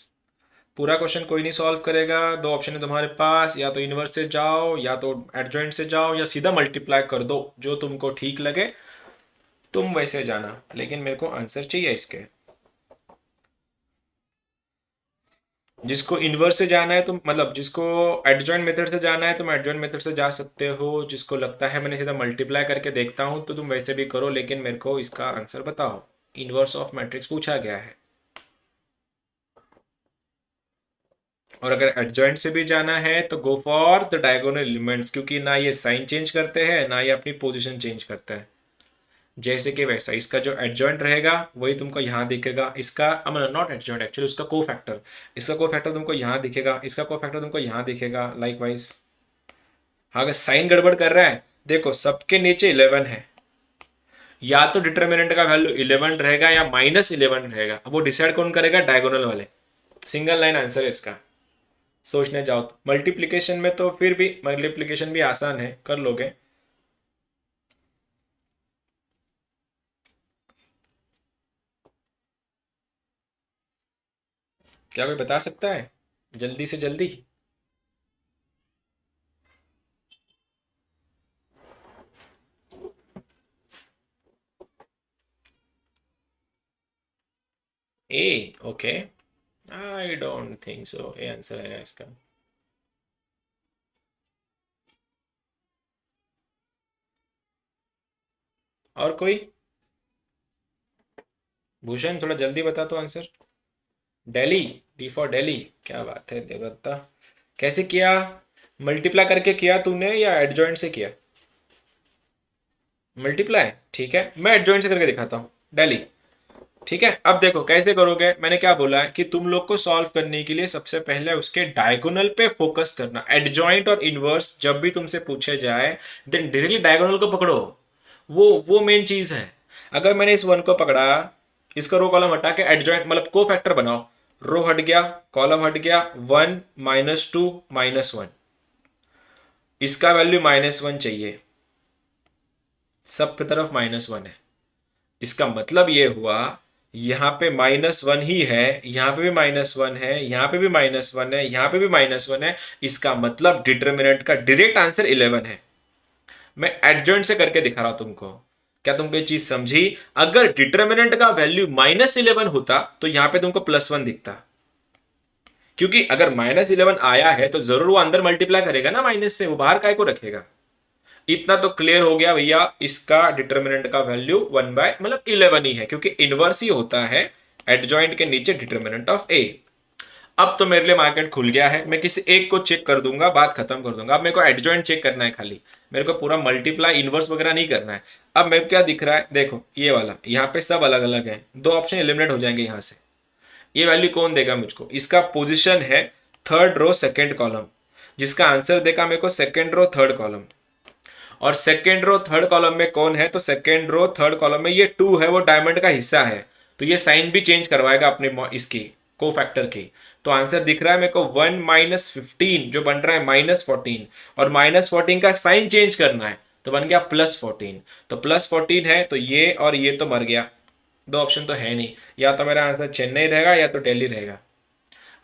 Speaker 1: पूरा क्वेश्चन कोई नहीं सॉल्व करेगा। दो ऑप्शन है तुम्हारे पास, या तो इनवर्स से जाओ, या तो एडजॉइंट से जाओ, या सीधा मल्टीप्लाई कर दो। जो तुमको ठीक लगे तुम वैसे जाना, लेकिन मेरे को आंसर चाहिए इसके। जिसको इनवर्स से जाना है तुम, मतलब जिसको एडजॉइंट मेथड से जाना है तुम एडजॉइंट मेथड से जा सकते हो। जिसको लगता है मैंने सीधा मल्टीप्लाई करके देखता हूँ तो तुम वैसे भी करो, लेकिन मेरे को इसका आंसर बताओ। इनवर्स ऑफ मैट्रिक्स पूछा गया है। और अगर एडजॉइंट से भी जाना है तो go for the diagonal elements, क्योंकि ना ये साइन चेंज करते हैं ना ये अपनी पोजीशन चेंज करते हैं। जैसे कि वैसा इसका जो एडजॉइंट रहेगा वही तुमको यहाँ दिखेगा। इसका नॉट एडजॉइंट, एक्चुअली उसका को फैक्टर, इसका को फैक्टर तुमको यहाँ दिखेगा, इसका को फैक्टर तुमको यहाँ दिखेगा, लाइक वाइज। हाँ, अगर साइन गड़बड़ कर रहा है, देखो सबके नीचे 11 है। या तो डिटर्मिनेंट का वैल्यू 11 रहेगा या -11 रहेगा। अब वो डिसाइड कौन करेगा? डायगोनल वाले। सिंगल लाइन आंसर है इसका। सोचने जाओ तो मल्टीप्लिकेशन में तो फिर भी मल्टीप्लिकेशन भी आसान है, कर लोगे। क्या कोई बता सकता है जल्दी से जल्दी? ए, okay. I don't think so a answer है इसका। और कोई? भूषण थोड़ा जल्दी बता तो answer. Delhi, D for Delhi. क्या बात है देवदत्ता। कैसे किया? मल्टीप्लाई करके किया तूने या एडजॉइंट से किया? मल्टीप्लाई, ठीक है, मैं एडजॉइंट से करके दिखाता हूँ। दिल्ली। ठीक है, अब देखो कैसे करोगे। मैंने क्या बोला है कि तुम लोग को सॉल्व करने के लिए सबसे पहले उसके डायगोनल पे फोकस करना। एडजॉइंट और इनवर्स जब भी तुमसे पूछे जाए, देन डायरेक्टली डायगोनल को पकड़ो। वो मेन चीज है। अगर मैंने इस वन को पकड़ा, इसका रो कॉलम हटा के एडजॉइंट मतलब को फैक्टर बनाओ। रो हट गया, कॉलम हट गया, 1 -2 -1। इसका वैल्यू -1 चाहिए, सब की तरफ -1 है। इसका मतलब ये हुआ, यहां पे -1 ही है, यहां पे भी -1 है, यहां पे भी -1 है, यहां पे भी -1 है। इसका मतलब डिटर्मिनेंट का डायरेक्ट आंसर 11 है। मैं एडजॉइंट से करके दिखा रहा हूं तुमको। क्या तुमको ये चीज समझी? अगर डिटर्मिनेंट का वैल्यू -11 होता तो यहां पे तुमको +1 दिखता, क्योंकि अगर -11 आया है तो जरूर वो अंदर मल्टीप्लाई करेगा ना माइनस से, वो बाहर काय को रखेगा। इतना तो क्लियर हो गया भैया, इसका डिटर्मिनेंट का वैल्यू 1/11 ही है, क्योंकि इनवर्स ही होता है एडजॉइंट के नीचे डिटर्मिनेंट ऑफ ए। अब तो मेरे लिए मार्केट खुल गया है, मैं किसी एक को चेक कर दूंगा, बात खत्म कर दूंगा। अब मेरे को एडजॉइंट चेक करना है खाली, मेरे को पूरा मल्टीप्लाई इनवर्स वगैरह नहीं करना है। अब मेरे को क्या दिख रहा है, देखो ये वाला, यहाँ पे सब अलग अलग है, दो ऑप्शन एलिमिनेट हो जाएंगे यहाँ से। ये वैल्यू कौन देगा मुझको? इसका पोजिशन है थर्ड रो सेकेंड कॉलम, जिसका आंसर देगा मेरे को सेकेंड रो थर्ड कॉलम। और सेकेंड रो थर्ड कॉलम में कौन है? तो सेकेंड रो थर्ड कॉलम में ये 2 है, वो डायमंड का हिस्सा है। तो ये साइन भी चेंज करवाएगा अपने इसकी को फैक्टर की। तो आंसर दिख रहा है मेरे को 1 - 15 जो बन रहा है -14, और -14 का साइन चेंज करना है तो बन गया +14। तो +14 है तो ये और ये तो मर गया, दो ऑप्शन तो है नहीं। या तो मेरा आंसर चेन्नई रहेगा या तो दिल्ली रहेगा।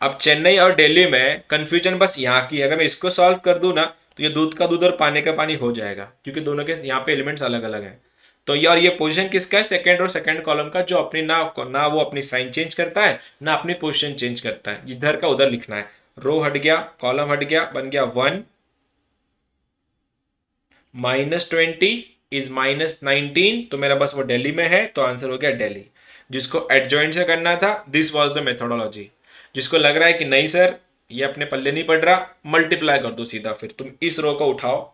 Speaker 1: अब चेन्नई और दिल्ली में कंफ्यूजन बस यहाँ की है। अगर मैं इसको सॉल्व कर दूं ना तो ये दूध का दूध और पानी का पानी हो जाएगा, क्योंकि दोनों के यहाँ पे एलिमेंट्स अलग अलग हैं। तो ये और ये पोजीशन किसका है? सेकंड और सेकंड कॉलम का, जो अपनी ना वो अपनी साइन चेंज करता है ना अपनी पोजीशन चेंज करता है। इधर का उधर लिखना है। रो हट गया, कॉलम हट गया, बन गया 1 -20 इज -19। तो मेरा बस वो दिल्ली में है, तो आंसर हो गया दिल्ली। जिसको एडजॉइंट से करना था, दिस वॉज द मेथोडोलॉजी। जिसको लग रहा है कि नहीं सर ये अपने पल्ले नहीं पड़ रहा, मल्टीप्लाई कर दो सीधा। फिर तुम इस रो को उठाओ,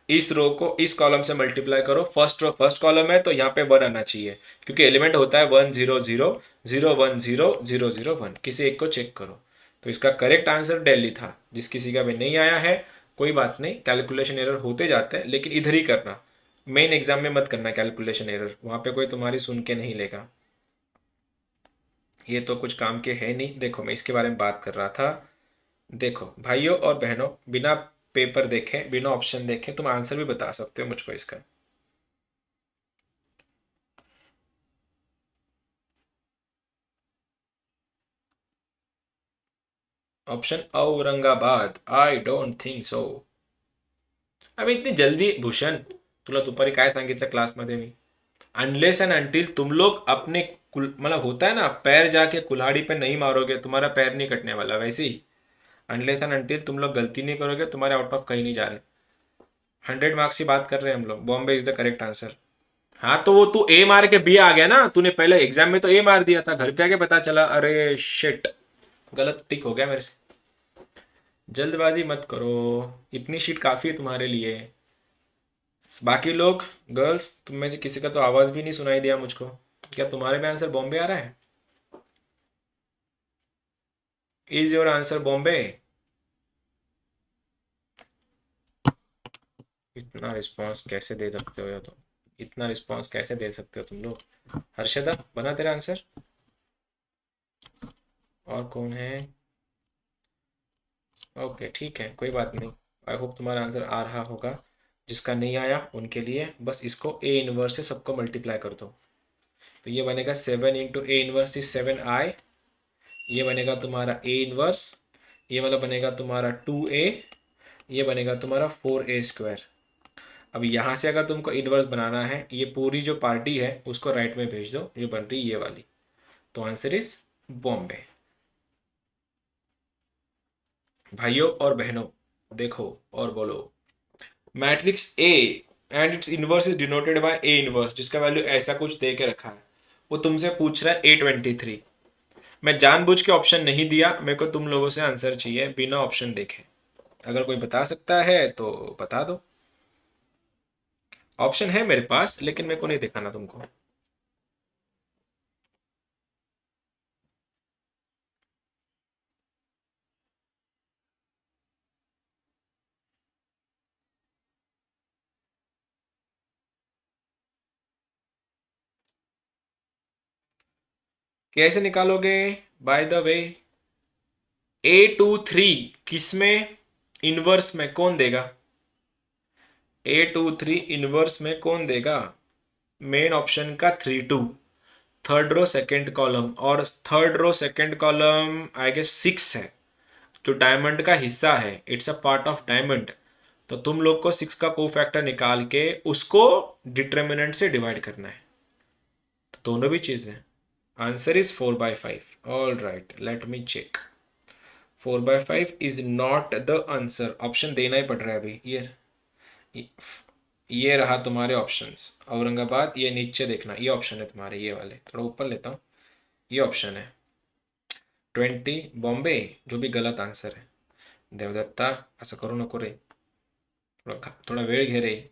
Speaker 1: इस रो को इस कॉलम से मल्टीप्लाई करो। फर्स्ट रो फर्स्ट कॉलम है तो यहाँ पे 1 आना चाहिए, क्योंकि एलिमेंट होता है 1 0 0 0 1 0 0 0 1। किसी एक को चेक करो। तो इसका करेक्ट आंसर दिल्ली था। जिस किसी का भी नहीं आया है कोई बात नहीं, कैलकुलेशन एरर होते जाते हैं, लेकिन इधर ही करना। मेन एग्जाम में मत करना कैलकुलेशन एरर, वहां पे कोई तुम्हारी सुन के नहीं लेगा। ये तो कुछ काम के है नहीं। देखो मैं इसके बारे में बात कर रहा था। देखो भाइयों और बहनों, बिना पेपर देखे बिना ऑप्शन देखे तुम आंसर भी बता सकते हो मुझको इसका। Option Aurangabad, I don't think सो। अबे इतनी जल्दी भूषण, तुला दुपारी काय सांगितलं क्लासमध्ये मी? अनलेस एंड अनटिल तुम लोग अपने मतलब होता है ना, पैर जाके कुल्हाड़ी पे नहीं मारोगे तुम्हारा पैर नहीं कटने वाला, वैसे ही अनलेस एंड अनटिल तुम लोग गलती नहीं करोगे तुम्हारे आउट ऑफ कहीं नहीं जा रहे। 100 मार्क्स की बात कर रहे हैं हम लोग। Bombay is the correct answer. हाँ तो वो तू ए मार के बी आ गया ना, तूने पहले एग्जाम में तो ए मार दिया था, घर पे आके पता चला अरे शिट, गलत टिक हो गया मेरे से। जल्दबाजी मत करो, इतनी शीट काफी है तुम्हारे लिए। बाकी लोग, गर्ल्स, तुम में से किसी का तो आवाज भी नहीं सुनाई दिया मुझको। क्या तुम्हारे भी आंसर बॉम्बे आ रहा है? Is your answer Bombay? इतना रिस्पांस कैसे दे सकते हो या तुम, इतना रिस्पांस कैसे दे सकते हो तुम लोग? हर्षदा बना तेरा आंसर? और कौन है? ओके ठीक है, कोई बात नहीं। आई होप तुम्हारा आंसर आ रहा होगा। जिसका नहीं आया उनके लिए बस इसको ए इनवर्स से सबको मल्टीप्लाई कर दो। तो ये बनेगा 7 × A−7 I। ये बनेगा तुम्हारा ए इनवर्स। ये वाला बनेगा तुम्हारा 2A। ये बनेगा तुम्हारा 4A²। अब यहाँ से अगर तुमको इनवर्स बनाना है, ये पूरी जो पार्टी है उसको राइट में भेज दो, ये बन रही ये वाली। तो आंसर इज बॉम्बे। भाइयों और बहनों, देखो और बोलो। Matrix A and it's inverse is denoted by A inverse, जिसका वैल्यू ऐसा कुछ दे के रखा है। वो तुमसे पूछ रहा है A23। मैं जानबूझ के ऑप्शन नहीं दिया, मेरे को तुम लोगों से आंसर चाहिए बिना ऑप्शन देखे। अगर कोई बता सकता है तो बता दो। ऑप्शन है मेरे पास, लेकिन मेरे को नहीं दिखाना तुमको। कैसे निकालोगे? बाय द वे, A23 किसमें इनवर्स में कौन देगा? A23 इनवर्स में कौन देगा? मेन ऑप्शन का 3 2, थर्ड रो सेकंड कॉलम, और third row second column I guess 6 है, जो डायमंड का हिस्सा है। It's a part of diamond. तो तुम लोग को 6 का कोफैक्टर निकाल के उसको डिटर्मिनेंट से डिवाइड करना है। तो दोनों भी चीजें। Answer is 4/5। All right, let me check. 4/5 is not the answer. Option देना ही पड़ रहा है अभी। ये रहा तुम्हारे ऑप्शंस। औरंगाबाद, ये नीचे देखना, ये ऑप्शन है तुम्हारे, ये वाले थोड़ा ऊपर लेता हूँ। ये ऑप्शन है 20 बॉम्बे, जो भी गलत आंसर है। देवदत्ता, असं करू नको रे, थोडा वेळ घे रे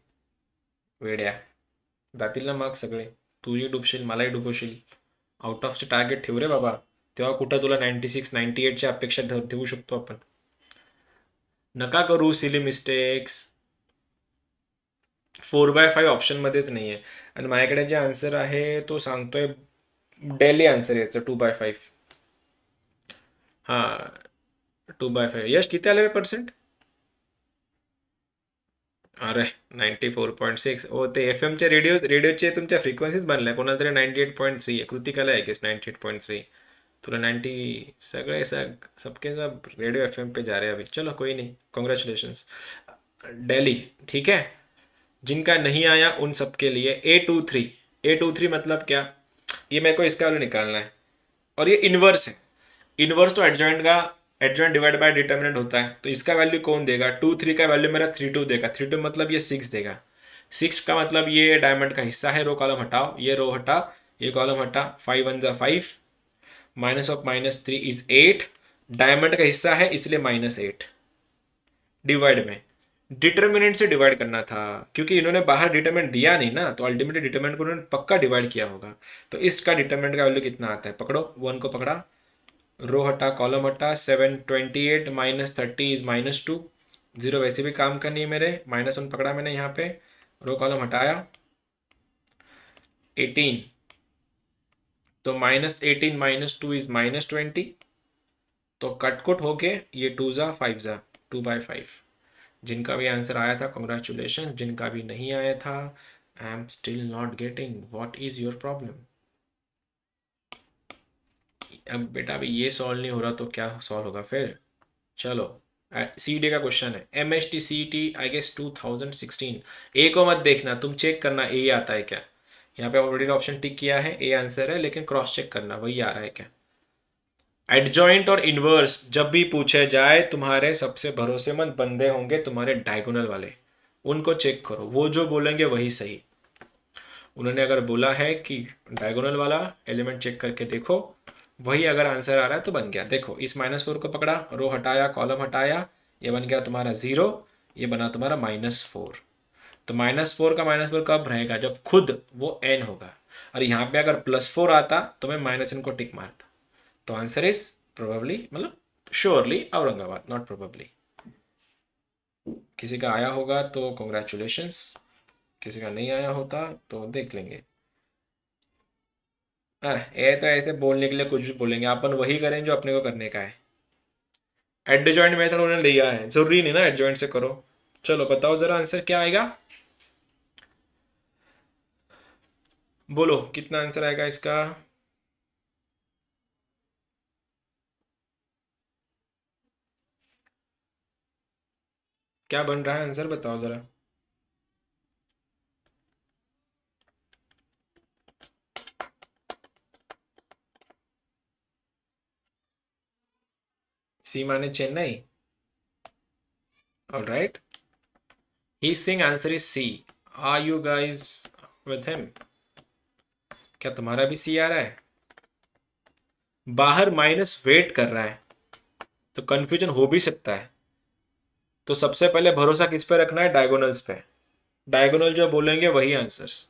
Speaker 1: वेड्या, जातील ना मार्क्स सगळे, तूही डुबशील मलाही डुबवशील। आउट ऑफचे टार्गेट ठेव रे बाबा, तेव्हा कुठं तुला 96 98ची अपेक्षा ठेवू शकतो आपण। नका करू सिली मिस्टेक्स। 4/5 ऑप्शन मध्येच नाही आहे, आणि माझ्याकडे जे आन्सर आहे तो सांगतोय डेली आन्सर याचं 2/5। हां, 2/5। यश किती आले रे पर्सेंट? अरे 94.6। ओ ते एफ एमच्या रेडिओचे तुमच्या फ्रिक्वेन्सीज बनल्या, कोणाला तरी 98.3 आहे, कृतिकाला आहे गेस 98.3, तुला 90, सगळे सबके सब रेडियो एफ एम पे जा रहे हैं अभी। चलो कोई नहीं, कॉन्ग्रेचुलेशंस। दिल्ली, ठीक है। जिनका नहीं आया उन सब के लिए A23। A23 मतलब क्या? ये मेरे को इसका वाला निकालना है, और ये इनवर्स है। इनवर्स तो एडजॉइंट का, एडजॉइंट डिवाइड बाय डिटर्मिनेंट होता है, तो इसका वैल्यू कौन देगा? 2 3 का वैल्यू मेरा 3 2 देगा। 3 2 मतलब ये 6 देगा। 6 का मतलब ये डायमंड का हिस्सा है। रो कॉलम हटाओ, ये रो हटा, ये कॉलम हटा। 5 1 5, माइनस ऑफ -3 इज 8। डायमंड का हिस्सा है इसलिए -8। डिवाइड में डिटर्मिनेंट से डिवाइड करना था, क्योंकि इन्होंने बाहर डिटर्मिनेंट दिया नहीं ना, तो अल्टीमेटली डिटर्मिनेंट को उन्होंने पक्का डिवाइड किया होगा। तो इसका डिटर्मिनेंट का वैल्यू कितना आता है? पकड़ो, 1 को पकड़ा, रो हटा, कॉलम हटा। 728 -30 इज -2। जीरो वैसे भी काम का नहीं है मेरे, -1 पकड़ा मैंने यहाँ पे, रो कॉलम हटाया। 18, तो -18 -2 इज -20। तो कटकुट होके ये 2 जा 5 जा 2/5। जिनका भी आंसर आया था कॉन्ग्रेचुलेशन, जिनका भी नहीं आया था I am still not getting what is your problem. अब बेटा अभी ये सॉल्व नहीं हो रहा तो क्या सॉल्व होगा फिर? चलो, सी डी का क्वेश्चन है, M H T C T I guess 2016। A को मत देखना, तुम चेक करना ए आता है क्या। यहाँ पे ऑलरेडी ऑप्शन टिक किया है, ए आंसर है, लेकिन क्रॉस चेक करना वही आ रहा है क्या। एडजॉइंट और इनवर्स जब भी पूछे जाए, तुम्हारे सबसे भरोसेमंद बंदे होंगे तुम्हारे डायगोनल वाले, उनको चेक करो, वो जो बोलेंगे वही सही। उन्होंने अगर बोला है कि डायगोनल वाला एलिमेंट चेक करके देखो, वही अगर आंसर आ रहा है तो बन गया। देखो, इस -4 को पकड़ा, रो हटाया, कॉलम हटाया, ये बन गया तुम्हारा 0, ये बना तुम्हारा -4। तो -4 का -4 कब रहेगा? जब खुद वो n होगा। और यहाँ पे अगर +4 आता तो मैं -n को टिक मारता। तो आंसर इज प्रोबेबली, मतलब श्योरली औरंगाबाद, नॉट प्रोबेबली। किसी का आया होगा तो कॉन्ग्रेचुलेशंस, किसी का नहीं आया होता तो देख लेंगे। ये तो ऐसे बोलने के लिए कुछ भी बोलेंगे, अपन वही करें जो अपने को करने का है। एडजॉइंट मेथड उन्होंने दिया है, जरूरी नहीं ना एडजॉइंट से करो। चलो बताओ जरा आंसर क्या आएगा, बोलो कितना आंसर आएगा इसका। क्या बन रहा है आंसर, बताओ जरा। सी माने Chennai. All right, he saying answer is C. Are you guys with him? क्या तुम्हारा भी सी आ रहा है? बाहर माइनस वेट कर रहा है तो कंफ्यूजन हो भी सकता है। तो सबसे पहले भरोसा किस पे रखना है? डायगोनल्स पे। डायगोनल जो बोलेंगे वही आंसर्स।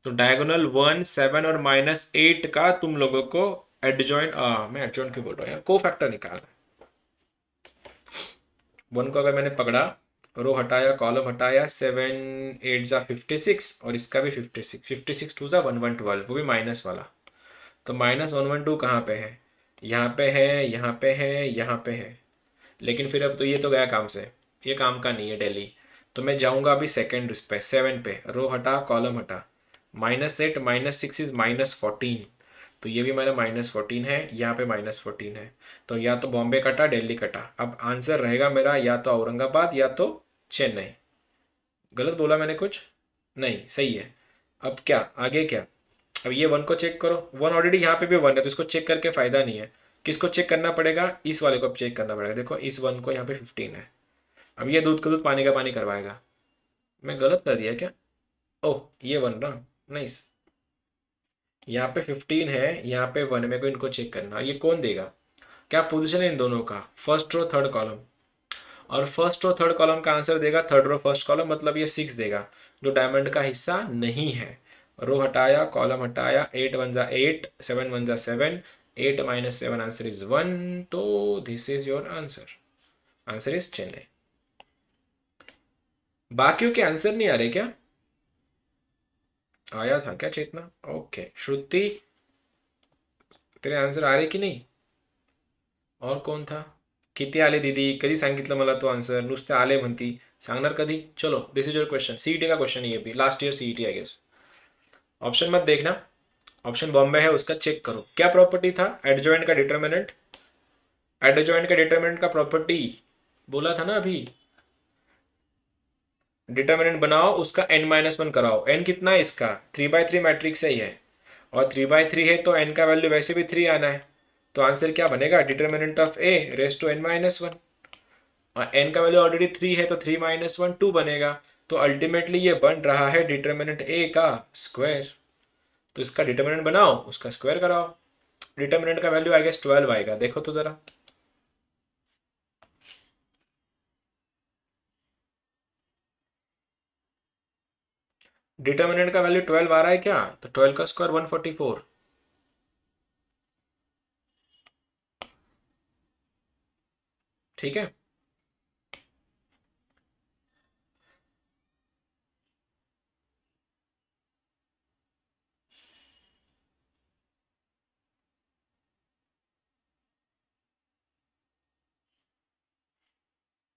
Speaker 1: तो डायगोनल 1, 7 और -8 का तुम लोगों को एडजॉइंट, मैं एडजॉइंट क्यों बोल रहा हूँ यार, को फैक्टर निकालना। 1 को अगर मैंने पकड़ा, रो हटाया, कॉलम हटाया, 7 8 जा 56 और इसका भी 56, 56 2 जा 1 1 12, वो भी माइनस वाला। तो -1 1 2 कहाँ पे है? यहाँ पे है, यहाँ पे है, यहाँ पे है। लेकिन फिर अब तो ये तो गया काम से, ये काम का नहीं है डेली। तो मैं जाऊंगा अभी सेकेंड उस पे, 7 पे, रो हटा, कॉलम हटा। -8 -6 इज -14। तो ये भी मेरा -14 है, यहाँ पे -14 है। तो या तो बॉम्बे कटा, दिल्ली कटा। अब आंसर रहेगा मेरा या तो औरंगाबाद या तो चेन्नई। गलत बोला मैंने कुछ? नहीं, सही है। अब क्या आगे क्या? अब ये 1 को चेक करो, 1 ऑलरेडी यहाँ पे भी 1 है तो इसको चेक करके फायदा नहीं है। किसको चेक करना पड़ेगा? इस वाले को चेक करना पड़ेगा। देखो इस 1 को यहाँ पे 15 है। अब ये दूध का दूध पानी का पानी करवाएगा। मैं गलत कर दिया क्या? ओह, ये 1 ना, नाइस। यहाँ पे 15 है, यहाँ पे 1 है, मेरे को इनको चेक करना। ये कौन देगा? क्या पोजीशन है इन दोनों का? First row third column. और फर्स्ट रो थर्ड कॉलम का आंसर देगा थर्ड रो फर्स्ट कॉलम, मतलब ये 6 देगा, जो डायमंड का हिस्सा नहीं है। रो हटाया, कॉलम हटाया, 8 1 जा 8, 7 1 जा 7, 8 - 7 आंसर इज 1। तो this is your answer. Answer is Chennai. बाकियों के आंसर नहीं आ रहे क्या? आया था क्या चेतना? ओके श्रुति, तेरे आंसर आ रहे कि नहीं? और कोण था? किती आले दीदी? कधी सांगितलं मला तो आन्सर? नुसते आले म्हणती, सांगणार कधी? चलो this is your question, CET का क्वेश्चन है ये भी, last year CET I guess. Option मत देखना, ऑप्शन बॉम्बे है उसका चेक करो। क्या प्रॉपर्टी था एडजॉइंट का डिटर्मिनेंट? एडजॉइंट का डिटर्मिनेंट का प्रॉपर्टी बोला था ना अभी। डिटर्मिनेंट बनाओ, उसका n-1 कराओ। n कितना है इसका? 3/3 मैट्रिक्स है ये, और 3/3 है तो n का वैल्यू वैसे भी 3 आना है। तो आंसर क्या बनेगा? Determinant of a raise to n-1। और n का वैल्यू ऑलरेडी 3 है तो 3 - 1 2 बनेगा। तो अल्टीमेटली ये बन रहा है डिटर्मिनेंट a का स्क्वायर। तो इसका डिटर्मिनेंट बनाओ, उसका स्क्वायर कराओ। डिटर्मिनेंट का वैल्यू आई गेस 12 आएगा, देखो तो जरा। डिटर्मिनेंट का वैल्यू 12 आ रहा है क्या? तो 12 का स्क्वायर 144। ठीक है।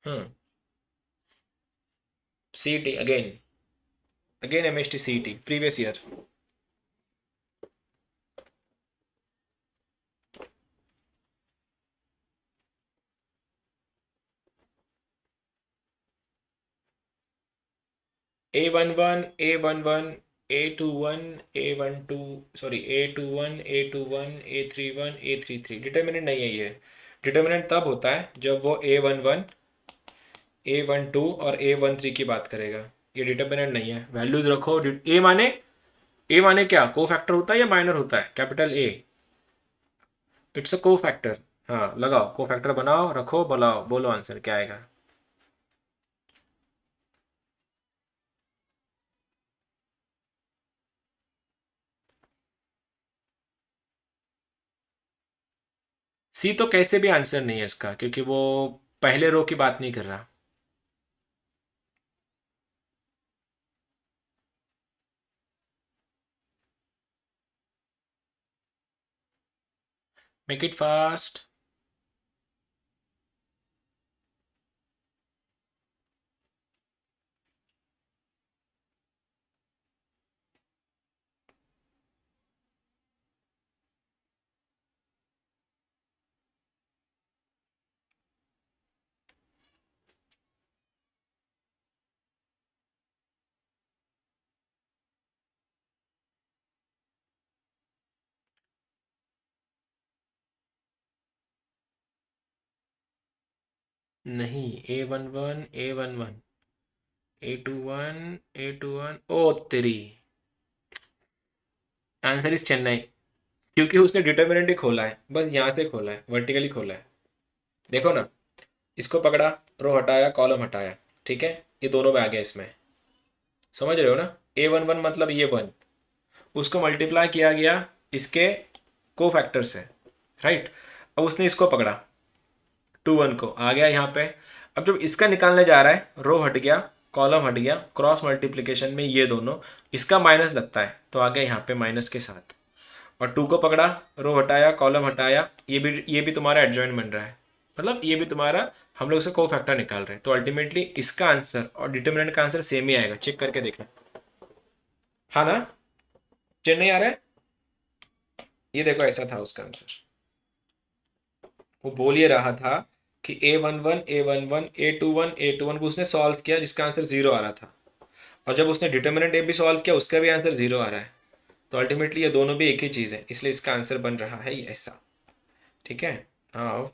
Speaker 1: हम्म। CET again, again MST CET previous year. A11 A11 A21 A12, sorry A21 A21 A31 A33 determinant नहीं है ये। डिटर्मिनेंट तब होता है जब वो A11 A12 और A13 की बात करेगा। ये डिटर्मिनेंट नहीं है, वैल्यूज रखो। ए माने क्या? को फैक्टर होता है या माइनर होता है? कैपिटल ए, इट्स अ को फैक्टर। हाँ लगाओ, को फैक्टर बनाओ, रखो, बुलाओ, बोलो आंसर क्या आएगा। सी तो कैसे भी आंसर नहीं है इसका, क्योंकि वो पहले रो की बात नहीं कर रहा। Make it fast. नहीं, A11 A11, A21 ओ तेरी, आंसर इज चेन्नई, क्योंकि उसने डिटर्मिनेंट ही खोला है, बस यहाँ से खोला है, वर्टिकली खोला है। देखो ना, इसको पकड़ा, रो हटाया, कॉलम हटाया, ठीक है, ये दोनों में आ गया इसमें, समझ रहे हो ना। A11 मतलब ये वन, उसको मल्टीप्लाई किया गया इसके को फैक्टर से, राइट। अब उसने इसको पकड़ा, 21 को आ गया यहाँ पे। अब जब इसका निकालने जा रहा है, रो हट गया, कॉलम हट गया, क्रॉस मल्टीप्लिकेशन में ये दोनों, इसका माइनस लगता है तो आ गया यहाँ पे माइनस के साथ। और 2 को पकड़ा, रो हटाया, कॉलम हटाया, ये भी तुम्हारा एडजॉइंट बन रहा है, मतलब ये भी तुम्हारा, हम लोग इसका को फैक्टर निकाल रहे हैं। तो अल्टीमेटली इसका आंसर और डिटर्मिनेंट का आंसर सेम ही आएगा, चेक करके देखना। हाँ ना, चेन्नई आ रहा है, ये देखो ऐसा था उसका आंसर। वो बोल ये रहा था कि A11 A11 A21 को उसने सॉल्व किया जिसका आंसर जीरो आ रहा था, और जब उसने डिटर्मिनेंट ए भी सॉल्व किया उसका भी आंसर जीरो आ रहा है। तो अल्टीमेटली ये दोनों भी एक ही चीज़ है, इसलिए इसका आंसर बन रहा है ये ऐसा, ठीक है। हाँ,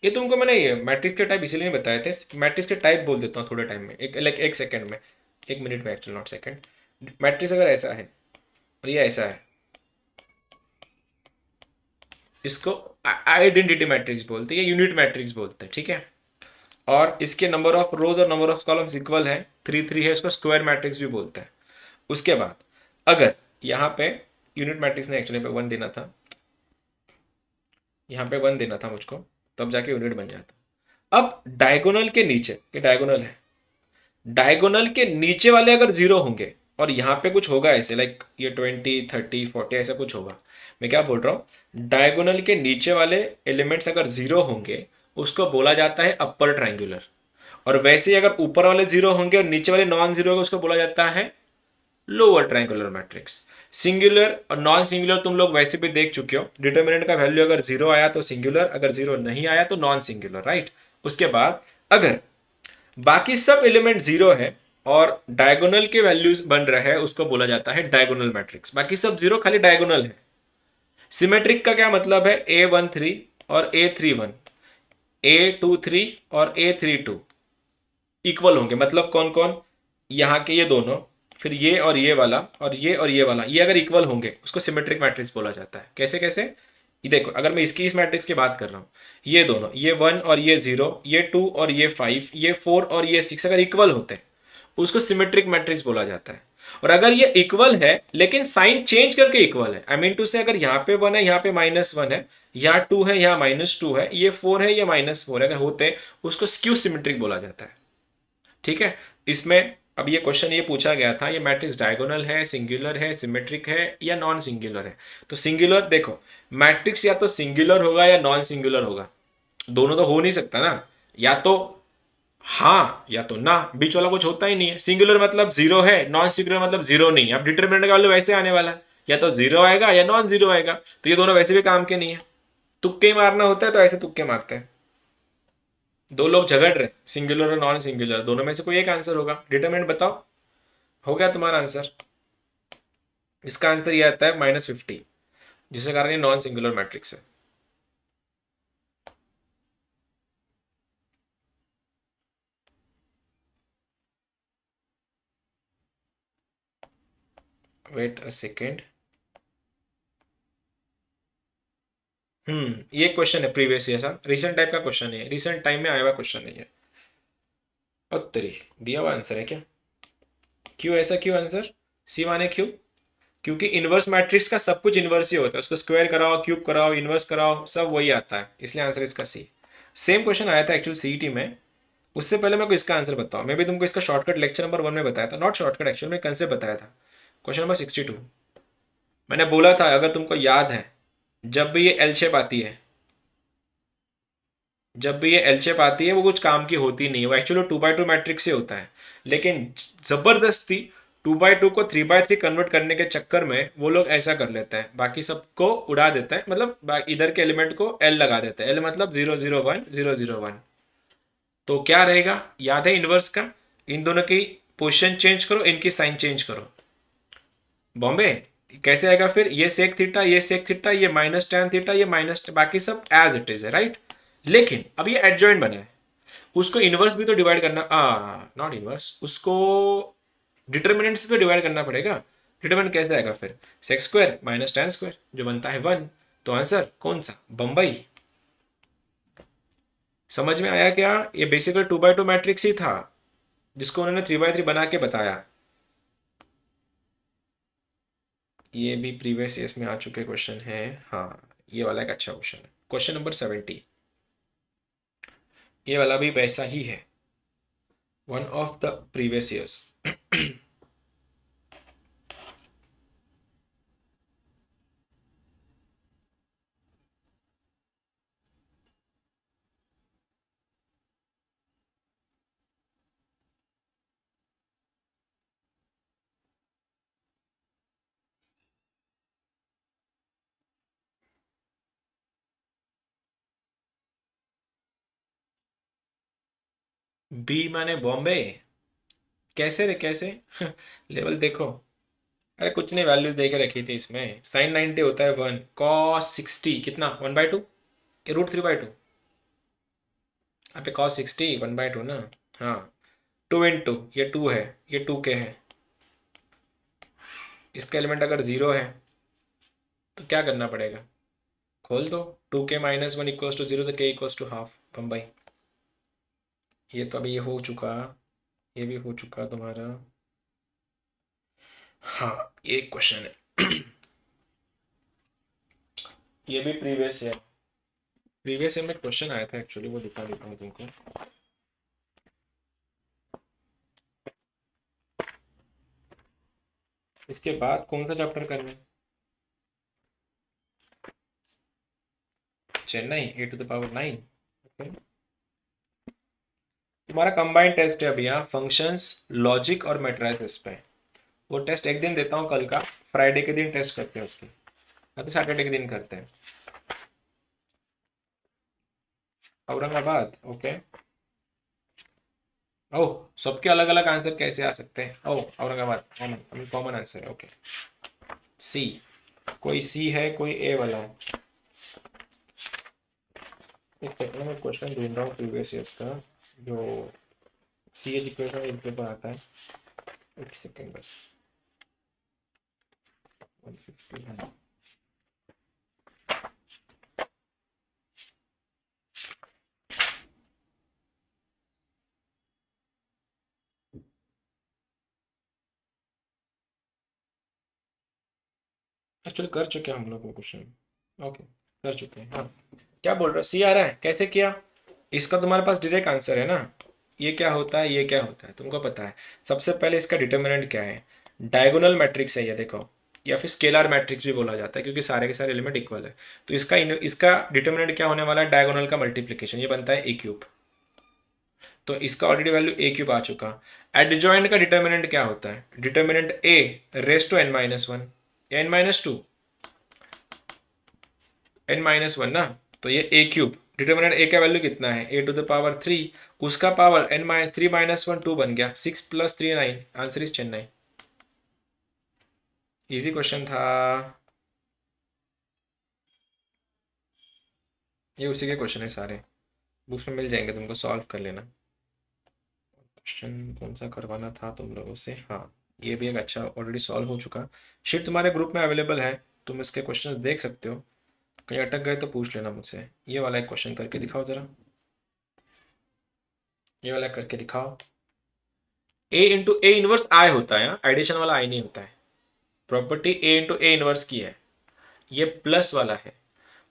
Speaker 1: ये तुमको मैंने ये मैट्रिक्स के टाइप इसीलिए नहीं बताए थे, मैट्रिक्स के टाइप बोल देता हूँ थोड़े टाइम में, एक सेकंड में, एक मिनट में, एक्चुअली नॉट सेकंड। मैट्रिक्स अगर ऐसा है और ये ऐसा है, इसको आइडेंटिटी मैट्रिक्स बोलते हैं या यूनिट मैट्रिक्स बोलते हैं, ठीक है। और इसके नंबर ऑफ रोज और नंबर ऑफ कॉलम्स इक्वल है, 3 3 है, इसको स्क्वायर मैट्रिक्स भी बोलते हैं। उसके बाद अगर यहाँ पे यूनिट मैट्रिक्स ने एक्चुअली पे 1 देना था, यहाँ पे 1 देना था मुझको, तब जाके यूनिट बन जाता। अब डायगोनल के नीचे, ये डायगोनल है, डायगोनल के नीचे वाले अगर जीरो होंगे और यहाँ पे कुछ होगा ऐसे, लाइक ये 20 30 40 ऐसा कुछ होगा, मैं क्या बोल रहा हूँ, डायगोनल के नीचे वाले एलिमेंट्स अगर जीरो होंगे उसको बोला जाता है अपर ट्रायंगुलर। और वैसे ही अगर ऊपर वाले जीरो होंगे और नीचे वाले नॉन जीरो होंगे उसको बोला जाता है लोअर ट्रायंगुलर मैट्रिक्स। सिंगुलर और नॉन सिंगुलर तुम लोग वैसे भी देख चुके हो, डिटर्मिनेंट का वैल्यू अगर जीरो आया तो सिंगुलर, अगर जीरो नहीं आया तो नॉन सिंगुलर, राइट। उसके बाद अगर बाकी सब एलिमेंट जीरो है और डायगोनल के वैल्यूज बन रहे हैं उसको बोला जाता है डायगोनल मैट्रिक्स। बाकी सब जीरो, खाली डायगोनल है। सिमेट्रिक का क्या मतलब है, A13 और A31, A23 और A32 इक्वल होंगे, मतलब कौन कौन, यहाँ के ये दोनों, फिर ये और ये वाला, और ये और ये वाला, ये अगर इक्वल होंगे उसको सिमेट्रिक मैट्रिक्स बोला जाता है। कैसे कैसे, ये देखो, अगर मैं इसकी इस मैट्रिक्स की बात कर रहा हूँ, ये दोनों, ये 1 और ये 0, ये 2 और ये 5, ये 4 और ये 6 अगर इक्वल होते हैं उसको सिमेट्रिक मैट्रिक्स बोला जाता है। और अगर ये इक्वल है लेकिन साइन चेंज करके इक्वल है, आई मीन टू से, अगर यहाँ पे 1 है, यहाँ पे -1 है, यहाँ 2 है, यहाँ -2 है, ये 4 है, ये -4 है, अगर होते हैं उसको स्क्यू सिमेट्रिक बोला जाता है, ठीक है। इसमें अब ये क्वेश्चन ये पूछा गया था, ये मैट्रिक्स डायगोनल है, सिंगुलर है, सिमेट्रिक है या नॉन सिंगुलर है। तो सिंगुलर देखो, मैट्रिक्स या तो सिंगुलर होगा या नॉन सिंगुलर होगा, दोनों तो हो नहीं सकता ना, या तो हाँ या तो ना, बीच वाला कुछ होता ही नहीं है। सिंगुलर मतलब जीरो है, नॉन सिंगुलर मतलब जीरो नहीं है। अब डिटरमिनेंट का वैल्यू वैसे आने वाला है, या तो जीरो आएगा या नॉन जीरो आएगा, तो ये दोनों वैसे भी काम के नहीं है, तुक्के ही मारना होता है तो ऐसे तुक्के मारते हैं। दो लोग झगड़ रहे, सिंगुलर और नॉन सिंगुलर, दोनों में से कोई एक आंसर होगा, डिटरमिनेंट बताओ। हो गया तुम्हारा आंसर, इसका आंसर ये आता है -50, जिसके कारण ये नॉन सिंगुलर मैट्रिक्स है। वेट अ सेकेंड, ये क्वेश्चन है प्रीवियस ईयर का, रिसेंट टाइप का क्वेश्चन है, रिसेंट टाइम में आया हुआ क्वेश्चन है ये। उत्तरी दिया हुआ आंसर है क्या, क्यों ऐसा, क्यों आंसर, सी माने क्यों, क्योंकि इनवर्स मैट्रिक्स का सब कुछ इनवर्स ही होता है, उसको स्क्वायर कराओ, क्यूब कराओ, इनवर्स कराओ, सब वही आता है, इसलिए आंसर इसका सी। सेम क्वेश्चन आया था एक्चुअली सीईटी में। उससे पहले मैं को इसका आंसर बताऊं, मैं भी तुमको इसका शॉर्टकट लेक्चर नंबर 1 में बताया था, नॉट शॉर्टकट एक्चुअली में कंसेप्ट बताया था। क्वेश्चन नंबर 62, मैंने बोला था अगर तुमको याद है, जब भी ये एल शेप आती है, जब भी ये एल शेप आती है वो कुछ काम की होती नहीं है, वो एक्चुअली 2x2 मैट्रिक्स से होता है, लेकिन जबरदस्ती 2x2 को 3x3 कन्वर्ट करने के चक्कर में वो लोग ऐसा कर लेते हैं, बाकी सबको उड़ा देते हैं, मतलब इधर के एलिमेंट को एल लगा देते हैं, एल मतलब 0 0 1 0 0 1। तो क्या रहेगा, याद है इनवर्स का, इन दोनों की पोजीशन चेंज करो, इनकी साइन चेंज करो, बॉम्बे, कैसे आएगा फिर, ये सेक थीटा, ये सेक थीटा, ये माइनस टैन थीटा, ये माइनस, बाकी सब एज इट इज है, राइट। लेकिन अब ये एडजॉइंट बना है, उसको इनवर्स भी तो डिवाइड करना, नॉट इनवर्स, उसको डिटर्मिनेंट से तो डिवाइड करना पड़ेगा। डिटर्मिनेंट कैसे आएगा फिर, sec square minus tan square जो बनता है 1। तो आंसर कौन सा, बम्बई। समझ में आया क्या, ये बेसिकली 2 by 2 मैट्रिक्स ही था जिसको उन्होंने 3 by 3 बना के बताया। ये भी प्रीवियस ईयर्स में आ चुके क्वेश्चन है, हाँ। ये वाला एक अच्छा क्वेश्चन है, क्वेश्चन नंबर 70। ये वाला भी वैसा ही है, one of the previous years. B माने बॉम्बे, कैसे रे कैसे? लेवल देखो। अरे कुछ नहीं, वैल्यूज दे के रखी थी इसमें, साइन 90 होता है 1, कॉस 60 कितना 1/2, ये √3/2। यहाँ पे कॉस 60 1/2 ना। हाँ, 2 × ये 2 है, ये 2 के है, इसका एलिमेंट अगर 0 है तो क्या करना पड़ेगा, खोल दो। 2k-1 = 0 तो k = ½ बम्बई। ये तो अभी ये हो चुका, ये भी हो चुका तुम्हारा। हाँ, ये एक क्वेश्चन है। ये भी प्रीवियस है, प्रीवियस ईयर में क्वेश्चन आया था एक्चुअली, वो दिखा देता हूँ तुमको। इसके बाद कौन सा चैप्टर करना है, चेन्नई a⁻9। ओके, तुम्हारा कंबाइंड टेस्ट है अभी, यहाँ फंक्शंस, लॉजिक और मैट्राइसेस पे। वो टेस्ट एक दिन देता हूँ कल का, फ्राइडे के दिन टेस्ट करते हैं उसकी, या तो सैटरडे के दिन करते हैं। औरंगाबाद, ओके। ओह, सबके अलग अलग आंसर कैसे आ सकते हैं, ओह औरंगाबाद कॉमन, कॉमन आंसर है, ओके। सी, कोई सी है, कोई ए वाला है। एक सेकंड में क्वेश्चन ढूंढ रहा हूँ प्रीवियस ईयर्स का, जो सी एच इक्वेशन एक पेपर आता है। एक सेकंड बस, 159। एक्चुअली कर चुके हैं हम लोग वो क्वेश्चन, ओके कर चुके हैं, हाँ। क्या बोल रहे हो, सी आ रहा है, कैसे किया? इसका तुम्हारे पास डायरेक्ट आंसर है ना, ये क्या होता है, ये क्या होता है तुमको पता है। सबसे पहले इसका डिटर्मिनेंट क्या है, डायगोनल मैट्रिक्स है ये देखो, या फिर स्केलर मैट्रिक्स भी बोला जाता है क्योंकि सारे के सारे एलिमेंट इक्वल है। तो इसका डिटर्मिनेंट क्या होने वाला है, डायगोनल का मल्टीप्लीकेशन, ये बनता है a³। तो इसका ऑलरेडी वैल्यू a³ आ चुका। एडजॉइंट का डिटर्मिनेंट क्या होता है, डिटर्मिनेंट a⁻n-1 या n-2, n-1 ना। तो ये a³, डिटर्मिनेंट a का वैल्यू कितना है, a⁻3, उसका पावर n-3 - 1 2 बन गया, 6 + 3 9, answer is Chennai. Easy question था, ये उसी के क्वेश्चन है सारे, बुक्स में मिल जाएंगे तुमको, सॉल्व कर लेना। क्वेश्चन कौन सा करवाना था तुम लोगों से, हाँ। ये भी एक अच्छा ऑलरेडी सॉल्व हो चुका, शीट तुम्हारे ग्रुप में अवेलेबल है, तुम इसके क्वेश्चन देख सकते हो। कहीं अटक गए तो पूछ लेना मुझसे। ये वाला एक क्वेश्चन करके दिखाओ जरा, ये वाला करके दिखाओ। a × a 1 आई होता है, एडिशन वाला आई नहीं होता है। प्रॉपर्टी a × a 1 की है, ये प्लस वाला है,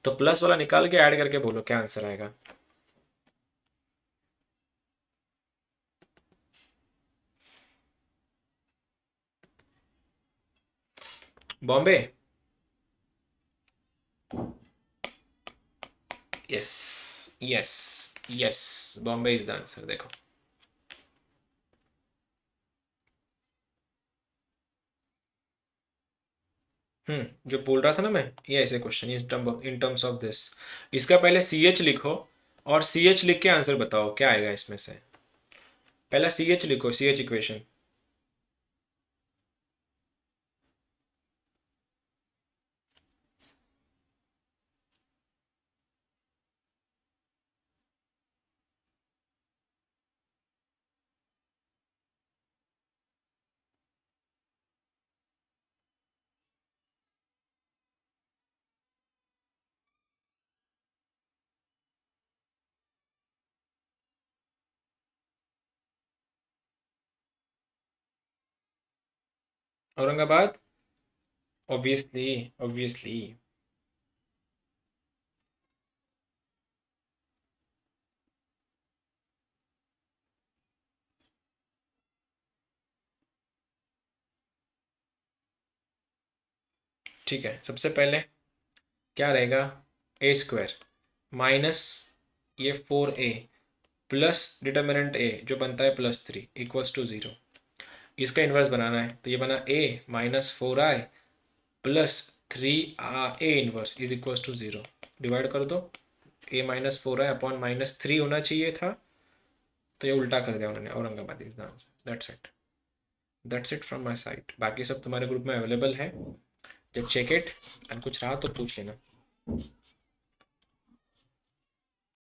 Speaker 1: तो प्लस वाला निकाल के ऐड करके बोलो क्या आंसर आएगा। Bombay, yes yes yes, Bombay is the answer, देखो। जो बोल रहा था ना मैं, ये ऐसे question in terms of this, इसका पहले सी एच लिखो, और सी एच लिख के आंसर बताओ क्या आएगा इसमें से। पहला सी एच लिखो, C H equation. Aurangabad, obviously, obviously. ठीक है, सबसे पहले क्या रहेगा, ए स्क्वायर माइनस ये 4a प्लस डिटर्मिनेंट ए जो बनता है +3 इक्वल्स टू 0। इसका इन्वर्स बनाना है तो ये बना a minus 4i plus 3a inverse is equals to 0। Divide कर दो, a माइनस 4i अपॉन -3 होना चाहिए था, तो ये उल्टा कर दिया उन्होंने, Aurangabad is the answer. That's it, that's it from my side. बाकी सब तुम्हारे ग्रुप में अवेलेबल है, जब चेक इट एंड कुछ रहा तो पूछ लेना।